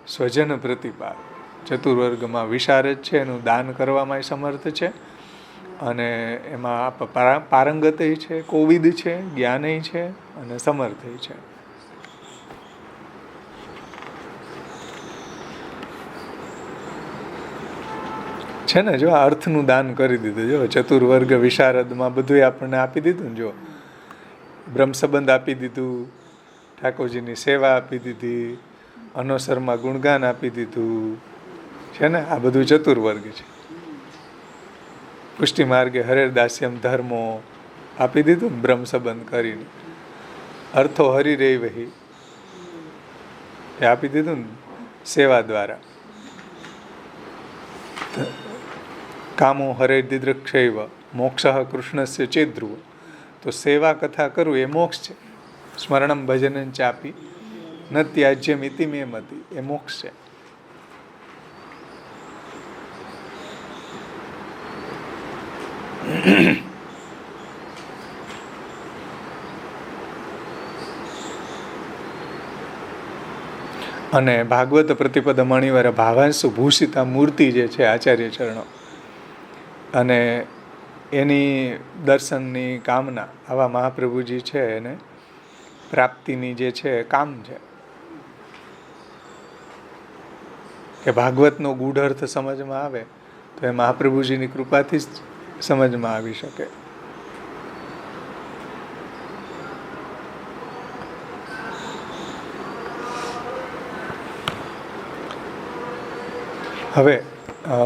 સ્વજન પ્રતિપાદ. ચતુર્વર્ગમાં વિશારદ છે, એનું દાન કરવામાં સમર્થ છે અને એમાં પારંગતય છે, કોવિદ છે, જ્ઞાનય છે અને સમર્થય છે. છે ને, જો અર્થનું દાન કરી દીધું. જો ચતુર્વર્ગ વિશારદમાં બધું આપણને આપી દીધું ને. જો બ્રહ્મ સંબંધ આપી દીધું, ઠાકોરજીની સેવા આપી દીધી, અનોસરમાં ગુણગાન આપી દીધું, છે ને. આ બધું ચતુર્વર્ગ છે. પુષ્ટિ માર્ગે હરેદાસ્યમ ધર્મો આપી દીધું ને બ્રહ્મ સંબંધ કરીને. અર્થો હરિ રે વહી એ આપી દીધું ને સેવા દ્વારા. કામો હરે દિદ્રક્ષૈવ મોક્ષ કૃષ્ણસ્ય ચેદ્રુવ. તો સેવા કથા કરવું એ મોક્ષ છે. સ્મરણમ ભજનં ચાપી ન ત્યાજ્યમ ઇતિ મે મતિ, એ મોક્ષ છે. અને ભાગવત પ્રતિપદ મણિવર ભાવાંશુ ભૂષિતા મૂર્તિ જે છે આચાર્ય ચરણો, અને એની દર્શનની કામના આવા મહાપ્રભુજી છે એને પ્રાપ્તિની જે છે કામ છે કે ભાગવતનો ગૂઢ અર્થ સમજમાં આવે તો એ મહાપ્રભુજીની કૃપાથી જ સમજમાં આવી શકે. હવે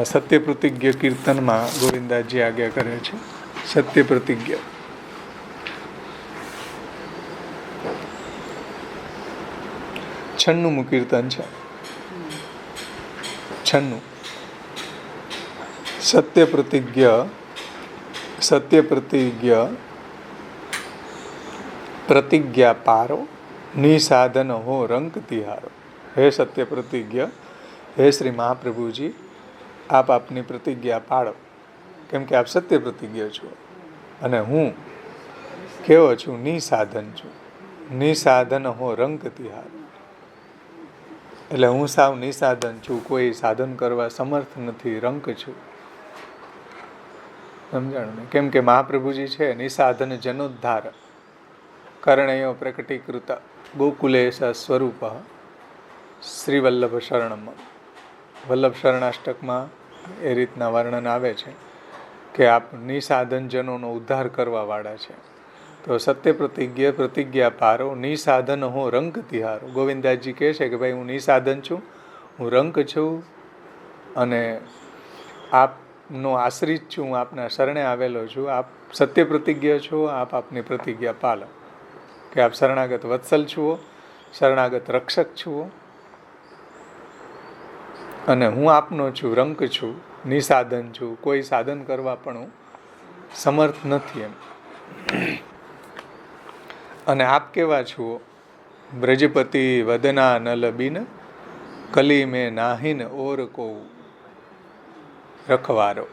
સત્ય પ્રતિજ્ઞ કીર્તનમાં ગોવિંદાસજી આજ્ઞા કરે છે. સત્ય પ્રતિજ્ઞ 96મું કીર્તન છે. 96 સત્ય પ્રતિજ્ઞા પારો નિસાધન હો રંગ તિહારો. હે સત્ય પ્રતિજ્ઞ, હે શ્રી મહાપ્રભુજી, આપ આપની પ્રતિજ્ઞા પાડો, કેમ કે આપ સત્ય પ્રતિજ્ઞ છો અને હું કેવો છું? નિસાધન છું. નિસાધન હો રંગ તિહારો, એટલે હું સાવ નિસાધન છું, કોઈ સાધન કરવા સમર્થ નથી, રંક છું. સમજાણું ને? કેમ કે મહાપ્રભુજી છે નિસાધન જનોદ્ધાર કરણયો પ્રકટીકૃત ગોકુલેશ સ્વરૂપ શ્રી વલ્લભ શરણમ. વલ્લભ શરણાષ્ટકમાં એ રીતના વર્ણન આવે છે કે આપ નિસાધન જનોનો ઉદ્ધાર કરવા વાળા છે. તો સત્ય પ્રતિજ્ઞા પારો નિસાધન હો રંક તિહારો. ગોવિંદાસજી કહે છે કે ભાઈ હું નિસાધન છું, હું રંક છું અને આપનો આશ્રિત છું, હું આપના શરણે આવેલો છું. આપ સત્ય પ્રતિજ્ઞ છો, આપ આપની પ્રતિજ્ઞા પાલો કે આપ શરણાગત વત્સલ છુઓ, શરણાગત રક્ષક છુઓ અને હું આપનો છું, રંક છું, નિસાધન છું, કોઈ સાધન કરવા પણ હું સમર્થ નથી એમ. અને આપ કેવા છો? બ્રજપતિ વદના નલ બિન કલી મેં નાહિન ઓર કો રખવારો.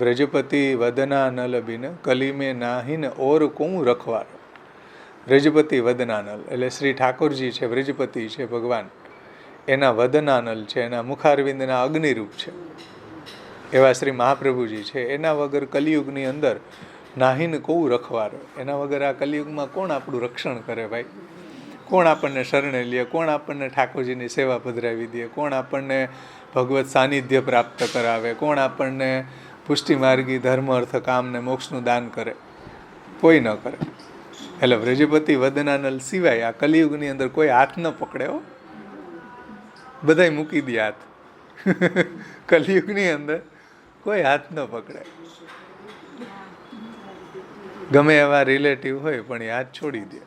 બ્રજપતિ વદના નલ બિન કલી મેં નાહિન ઓર કો રખવારો. બ્રજપતિ વદનાનલ એટલે શ્રી ઠાકોરજી છે, બ્રજપતિ છે ભગવાન, એના વદનાનલ છે, એના મુખારવિંદના અગ્નિરૂપ છે એવા શ્રી મહાપ્રભુજી છે. એના વગર કલિયુગની અંદર નાહીન કોઉ રખવારો. એના વગર આ કલિયુગમાં કોણ આપણું રક્ષણ કરે ભાઈ? કોણ આપણને શરણે લે? કોણ આપણને ઠાકોરજીની સેવા પધરાવી દે? કોણ આપણને ભગવત સાનિધ્ય પ્રાપ્ત કરાવે? કોણ આપણને પુષ્ટિમાર્ગી ધર્મ અર્થ કામ ને મોક્ષનું દાન કરે? કોઈ ન કરે. એટલે વ્રજપતિ વદનાનલ સિવાય આ કલિયુગની અંદર કોઈ હાથ ન પકડે હો. બધાય મૂકી દે હાથ. કલિયુગની અંદર કોઈ હાથ ન પકડે. ગમે એવા રિલેટિવ હોય પણ એ હાથ છોડી દે.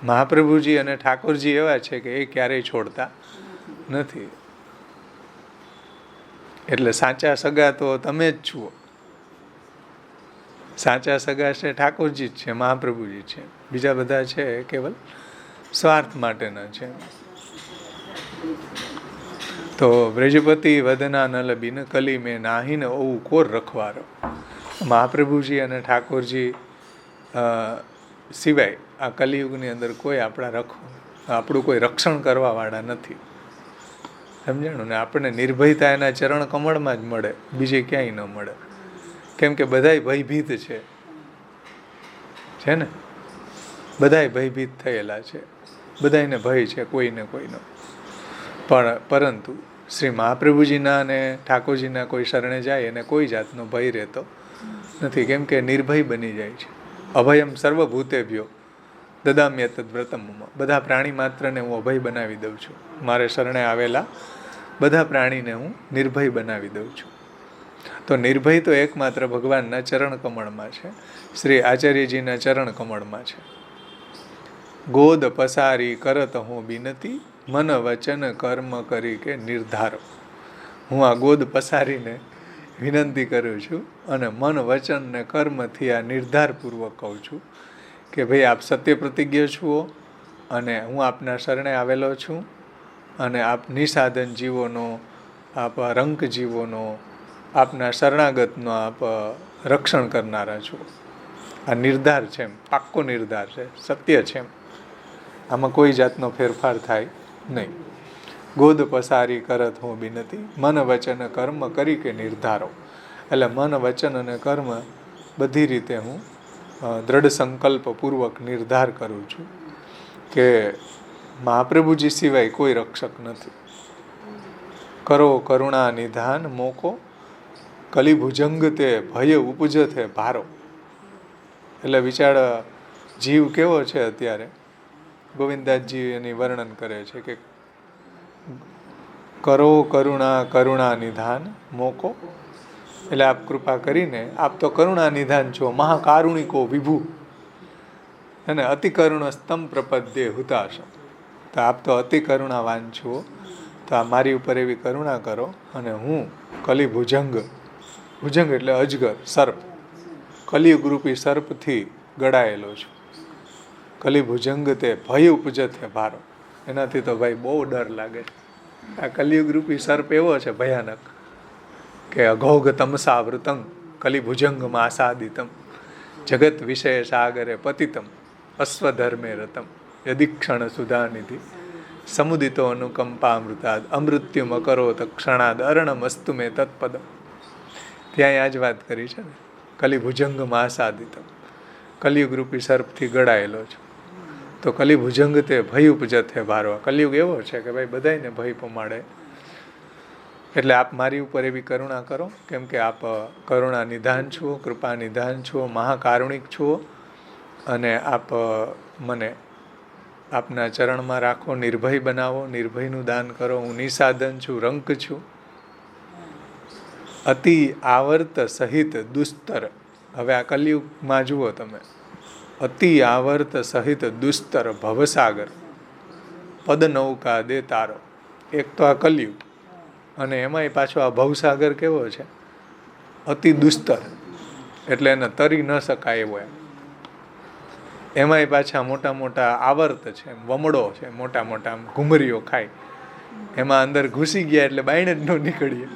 મહાપ્રભુજી અને ઠાકોરજી એવા છે કે એ ક્યારેય છોડતા નથી. એટલે સાચા સગા તો તમે જ છો. સાચા સગા છે ઠાકોરજી જ છે, મહાપ્રભુજી છે. બીજા બધા છે કેવલ સ્વાર્થ માટેના છે. તો બ્રજપતિ વદના નલ બિન કલી મેં નાહીને ઓવું કોર રખવારો. મહાપ્રભુજી અને ઠાકોરજી સિવાય આ કલિયુગની અંદર કોઈ આપણું કોઈ રક્ષણ કરવા વાળા નથી. સમજાણું ને? આપણને નિર્ભયતા એના ચરણ કમળમાં જ મળે, બીજે ક્યાંય ન મળે. કેમ કે બધાય ભયભીત છે ને? બધાય ભયભીત થયેલા છે, બધાયને ભય છે કોઈને કોઈનો. પરંતુ શ્રી મહાપ્રભુજીના અને ઠાકોરજીના કોઈ શરણે જાય એને કોઈ જાતનો ભય રહેતો નથી. કેમ કે નિર્ભય બની જાય છે. અભયમ સર્વભૂતેભ્યો દદામ્ય તદ્વ્રતમમાં. બધા પ્રાણી માત્રને હું અભય બનાવી દઉં છું. મારે શરણે આવેલા બધા પ્રાણીને હું નિર્ભય બનાવી દઉં છું. તો નિર્ભય તો એકમાત્ર ભગવાનના ચરણ કમળમાં છે, શ્રી આચાર્યજીના ચરણ કમળમાં છે. ગોદ પસારી કરત હું બિનતી મન વચન કર્મ કરી કે નિર્ધારો. હું આ ગોદ પસારીને વિનંતી કરું છું અને મન વચન ને કર્મથી આ નિર્ધારપૂર્વક કહું છું કે ભાઈ આપ સત્ય પ્રતિજ્ઞ છો અને હું આપના શરણે આવેલો છું અને આપ નિસાધન જીવોનો, આપ રંક જીવોનો, આપના શરણાગતનો આપ રક્ષણ કરનારા છો. આ નિર્ધાર છે, પાક્કો નિર્ધાર છે, સત્ય છે. આમાં કોઈ જાતનો ફેરફાર થાય નહીં. ગોદ પસારી કરત હું બિનતી મન વચન કર્મ કરી કે નિર્ધારો. એટલે મન વચન અને કર્મ બધી રીતે હું દ્રઢ સંકલ્પપૂર્વક નિર્ધાર કરું છું કે મહાપ્રભુજી સિવાય કોઈ રક્ષક નથી. કરો કરુણા નિધાન મોકો કલિભુજંગ તે ભય ઉપજથે ભારો. એટલે વિચાર જીવ કેવો છે અત્યારે? ગોવિંદાસજી એની વર્ણન કરે છે કે કરો કરુણા નિધાન મોકો. એટલે આપ કૃપા કરીને, આપ તો કરુણા નિધાન છો, મહાકારુણિકો વિભુ અને અતિ કરુણ સ્તંભ પ્રપદ્ય હુતાશ. તો આપ તો અતિ કરુણાવાન છો, તો આ મારી ઉપર એવી કરુણા કરો અને હું કલિભુજંગ, ભુજંગ એટલે અજગર, સર્પ, કલિયુગ રૂપી સર્પથી ગળાયેલો છું. કલિભુજંગ તે ભય ઉપજતે ભારો. એનાથી તો ભાઈ બહુ ડર લાગે છે. આ કલિયુગ રૂપી સર્પ એવો છે ભયાનક કે અઘોઘ તમસાવૃતં કલિભુજંગ માસાદિતમ જગત વિષય સાગરે પતિતમ અશ્વધર્મે રતમ યદિક્ષણ સુધાનિધિ સમુદિતો અનુકંપામૃતાદ અમૃત્યુમ અકરોત ક્ષણાદ અર્ણમસ્તુ મે તત્પદમ. ત્યાં આ જ વાત કરી છે ને, કલિભુજંગ માસાદિતમ, કલિયુગ રૂપી સર્પથી ગળાયેલો છે. તો કલિભુજંગ તે ભય ઉપજતે ભારવા. કલિયુગ એવો છે કે ભાઈ બધાયને ભય પમાડે. એટલે આપ મારી ઉપર એવી કરુણા કરો, કેમ કે આપ કરુણા નિધાન છો, કૃપા નિધાન છો, મહાકારુણિક છો, અને આપ મને આપના ચરણમાં રાખો, નિર્ભય બનાવો, નિર્ભયનું દાન કરો. હું નિસાધન છું, રંક છું. અતિ આવર્ત સહિત દુસ્તર. હવે આ કલિયુગમાં જુઓ તમે, અતિ આવર્ત સહિત દુસ્તર ભવસાગર પદ નૌકા દે તારો. એક તો આ કલિયુગ, અને એમાંય પાછો આ ભવસાગર કેવો છે, અતિ દુસ્તર, એટલે એને તરી ન શકાય એવો. એમાંય પાછા મોટા મોટા આવર્ત છે, વમડો છે, મોટા મોટા ઘુમરીઓ ખાય, એમાં અંદર ઘૂસી ગયા એટલે બાયણે જ ન નીકળીએ.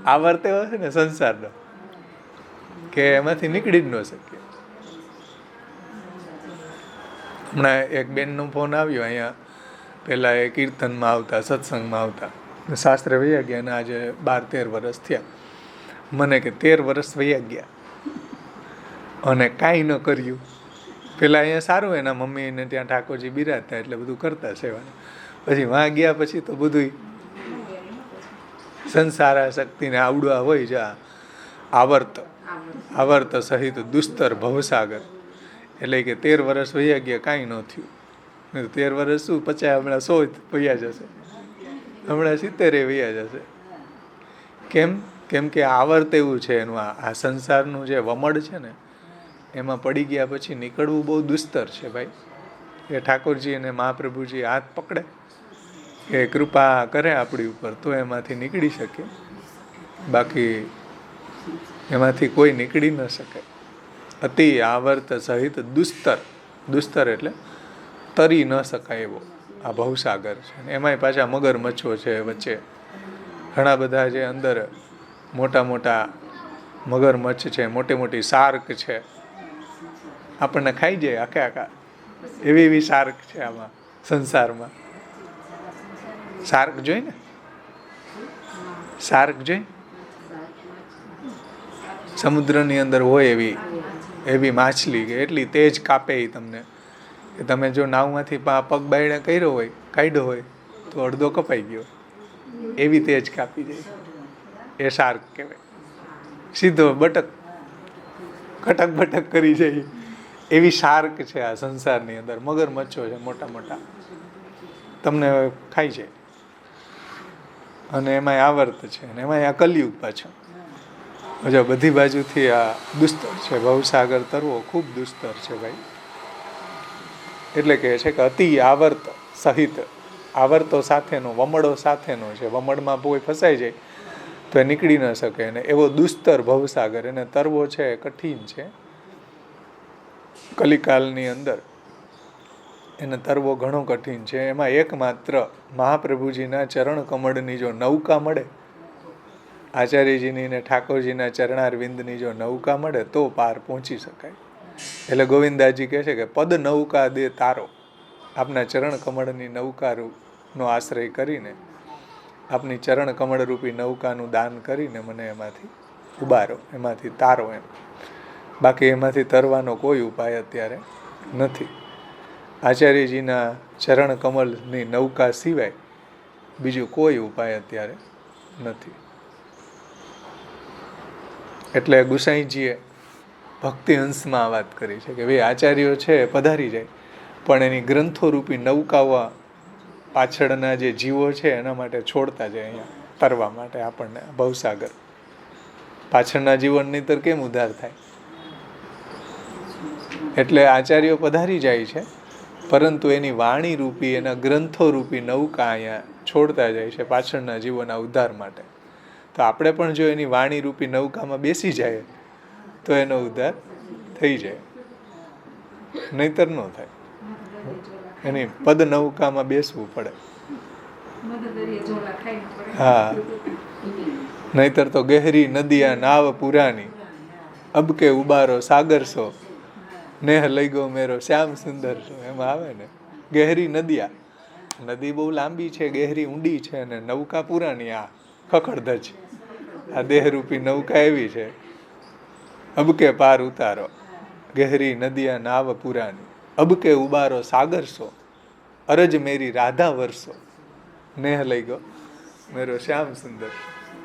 આવર્ત એવો છે ને સંસારનો કે એમાંથી નીકળી જ ન શકીએ. હમણાં એક બેનનો ફોન આવ્યો, અહીંયા પહેલાં એ કીર્તનમાં આવતા, સત્સંગમાં આવતા, શાસ્ત્ર વૈયા ગયા, અને આજે 12-13 વર્ષ થયા. મને કે 13 વર્ષ વૈયા ગયા અને કાંઈ ન કર્યું. પેલા અહીંયા સારું, એના મમ્મીને ત્યાં ઠાકોરજી બિરાજતા એટલે બધું કરતા સેવાને. પછી વાં ગયા પછી તો બધું સંસારા શક્તિને આવડવા હોય છે. આવર્ત સહિત દુસ્તર ભવસાગર, એટલે કે 13 વર્ષ વૈયા ગયા, કાંઈ ન થયું. 13 વર્ષ શું, 50 હમણાં 100 વૈયા જશે, હમણાં 70 વૈયા જશે. કેમ કે આવર્ત એવું છે એનું. આ સંસારનું જે વમળ છે ને, એમાં પડી ગયા પછી નીકળવું બહુ દુસ્તર છે ભાઈ. એ ઠાકોરજી અને મહાપ્રભુજી હાથ પકડે, એ કૃપા કરે આપણી ઉપર, તો એમાંથી નીકળી શકે, બાકી એમાંથી કોઈ નીકળી ન શકે. અતિ આવર્ત સહિત દુસ્તર, દુસ્તર એટલે તરી ન શકાય એવો આ ભવસાગર છે. એમાંય પાછા મગરમચ્છો છે વચ્ચે, ઘણા બધા જે અંદર મોટા મોટા મગરમચ્છ છે, મોટી મોટી શાર્ક છે, આપણને ખાઈ જાય આખા. એવી શાર્ક છે આમાં સંસારમાં. શાર્ક જોઈ ને, શાર્ક જોઈ, સમુદ્રની અંદર હોય એવી માછલી કે એટલી તેજ કાપે તમને કે તમે જો નાવમાંથી પગ બાયણે કર્યો હોય, કાઢ્યો હોય તો અડધો કપાઈ ગયો, એવી તેજ કાપી જાય. એ શાર્ક કહેવાય. સીધો બટક કટક બટક કરી જાય એવી શાર્ક છે આ સંસારની અંદર. મગરમચ્છો છે મોટા મોટા, તમને ખાઈ જાય. અને એમાંય આવર્ત છે, અને એમાંય આ કલિયુગ પાછો. જો બધી બાજુથી આ દુસ્તર છે, ભવસાગર તરવો ખૂબ દુસ્તર છે ભાઈ. એટલે કહે છે કે અતિ આવર્ત સહિત, આવર્તો સાથેનો, વમળો સાથેનો છે. વમળમાં કોઈ ફસાઈ જાય તો એ નીકળી ન શકે, અને એવો દુસ્તર ભવસાગર, એને તરવો છે એ કઠિન છે. કલિકાલની અંદર એને તરવો ઘણો કઠિન છે. એમાં એકમાત્ર મહાપ્રભુજીના ચરણ કમળની જો નૌકા મળે, આચાર્યજીની ને ઠાકોરજીના ચરણારવિંદની જો નૌકા મળે તો પાર પહોંચી શકાય. એટલે ગોવિંદાજી કહે છે કે પદ નૌકા દે તારો. આપના ચરણ કમળની નૌકાનો આશ્રય કરીને, આપની ચરણ કમળરૂપી નૌકાનું દાન કરીને મને એમાંથી ઉબારો, એમાંથી તારો. એમ બાકી એમાંથી તરવાનો કોઈ ઉપાય અત્યારે નથી. આચાર્યજીના ચરણ કમળની નૌકા સિવાય બીજું કોઈ ઉપાય અત્યારે નથી. એટલે ગુસાઈજીએ ભક્તિ અંશમાં વાત કરી છે કે ભાઈ આચાર્યો છે પધારી જાય, પણ એની ગ્રંથોરૂપી નૌકાઓ પાછળના જે જીવો છે એના માટે છોડતા જાય અહીંયા તરવા માટે આપણને ભવસાગર. પાછળના જીવન નહીંતર કેમ ઉદ્ધાર થાય? એટલે આચાર્યો પધારી જાય છે, પરંતુ એની વાણી રૂપી, એના ગ્રંથો રૂપી નૌકા અહીંયા છોડતા જાય છે પાછળના જીવોના ઉદ્ધાર માટે. તો આપણે પણ જો એની વાણી રૂપી નૌકામાં બેસી જાય તો એનો ઉદ્ધાર થઈ જાય, નહીતર ન થાય. એની પદ નૌકામાં બેસવું પડે. હા, નહીતર તો ગહેરી નદિયા નાવ પુરાની, અબકે ઉબારો સાગર સો, નેહ લઈ ગયો મેરો શ્યામ સુંદર સો. એમાં આવે ને ગહેરી નદિયા, નદી બહુ લાંબી છે, ગહેરી ઊંડી છે, અને નૌકા પુરાની, આ ખખડધજ, આ દેહરૂપી નૌકા એવી છે. અબકે પાર ઉતારો, ગહેરી નદિયા નાવ પુરાની, અબકે ઉબારો સાગર સો, અરજ મેરી રાધા વરસો, નેહ લઈ ગયો મેરો શ્યામ સુંદર.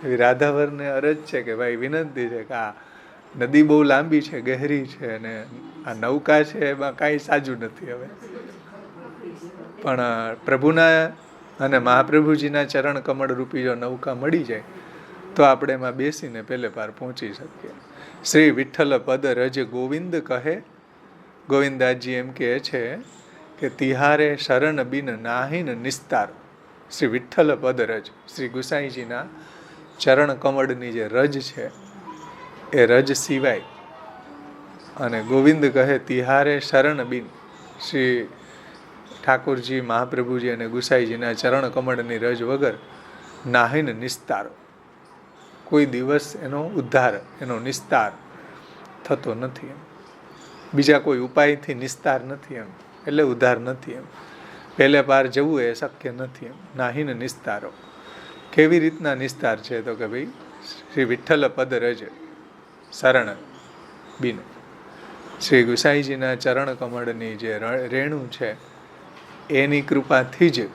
એવી રાધાવરને અરજ છે કે ભાઈ વિનંતી છે કે આ નદી બહુ લાંબી છે, ગહેરી છે, અને આ નૌકા છે એમાં કાંઈ સાજું નથી. હવે પણ પ્રભુના અને મહાપ્રભુજીના ચરણ કમળ રૂપી જો નૌકા મળી જાય તો આપણે એમાં બેસીને પેલે પાર પહોંચી શકીએ. શ્રી વિઠ્ઠલ પદ રજ ગોવિંદ કહે, ગોવિંદાજી એમ કહે છે કે તિહારે શરણ બિન નાહિન નિસ્તાર. શ્રી વિઠ્ઠલ પદ રજ, શ્રી ગુસાઈજીના ચરણ કમળની જે રજ છે એ રજ સિવાય, અને ગોવિંદ કહે તિહારે શરણ બિન, શ્રી ઠાકોરજી મહાપ્રભુજી અને ગુસાઈજીના ચરણ કમળની રજ વગર નાહિન નિસ્તાર, કોઈ દિવસ એનો ઉદ્ધાર, એનો નિસ્તાર થતો નથી. એમ બીજા કોઈ ઉપાયથી નિસ્તાર નથી, એમ એટલે ઉદ્ધાર નથી. એમ પહેલે પાર જવું એ શક્ય નથી. એમ નાહિન નિસ્તારો. કેવી રીતના નિસ્તાર છે તો કે ભાઈ શ્રી વિઠ્ઠલ પદ રજ શરણ બિન, શ્રી ગુસાઈજીના ચરણ કમળની જે રેણુ છે એની કૃપાથી જ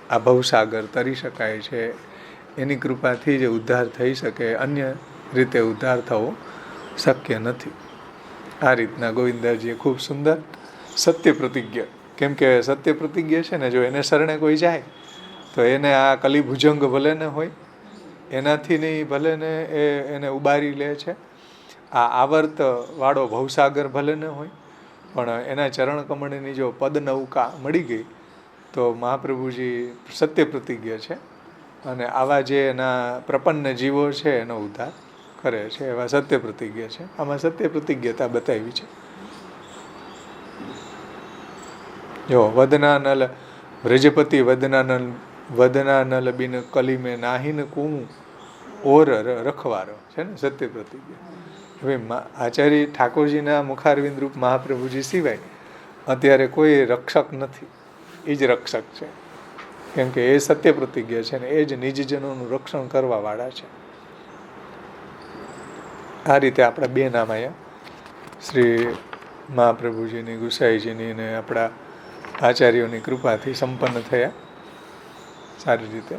આ ભવસાગર તરી શકાય છે, એની કૃપાથી જ ઉદ્ધાર થઈ શકે, અન્ય રીતે ઉદ્ધાર થવો શક્ય નથી. આ રીતના ગોવિંદાજીએ ખૂબ સુંદર સત્ય પ્રતિજ્ઞા, કેમ કે સત્ય પ્રતિજ્ઞા છે ને, જો એને શરણે કોઈ જાય તો એને આ કલિભુજંગ ભલે ને હોય એનાથી નહીં, ભલે ને એને ઉબારી લે છે, આ આવર્ત વાળો ભવસાગર ભલે ને હોય, પણ એના ચરણ કમળની જો પદ નૌકા મળી ગઈ તો મહાપ્રભુજી સત્ય પ્રતિજ્ઞા છે, અને આવા જે એના પ્રપન્ન જીવો છે એનો ઉદ્ધાર કરે છે, એવા સત્ય પ્રતિજ્ઞા છે. આમાં સત્ય પ્રતિજ્ઞતા બતાવી છે. જો વદનાનલ વ્રજપતિ વદનાનલ બિન કલીમે નાહિન કુમું ઓર રખવારો છે ને સત્ય પ્રતિજ્ઞા. હવે આચાર્ય ઠાકોરજીના મુખારવિંદ રૂપ મહાપ્રભુજી સિવાય અત્યારે કોઈ રક્ષક નથી, એ જ રક્ષક છે. કેમ કે એ સત્ય પ્રતિજ્ઞા છે ને એ જ નિજજનોનું રક્ષણ કરવા વાળા છે. આ રીતે આપણા બે નામ અહીંયા શ્રી મહાપ્રભુજીની, ગુસાઈજીની ને આપણા આચાર્યોની કૃપાથી સંપન્ન થયા સારી રીતે.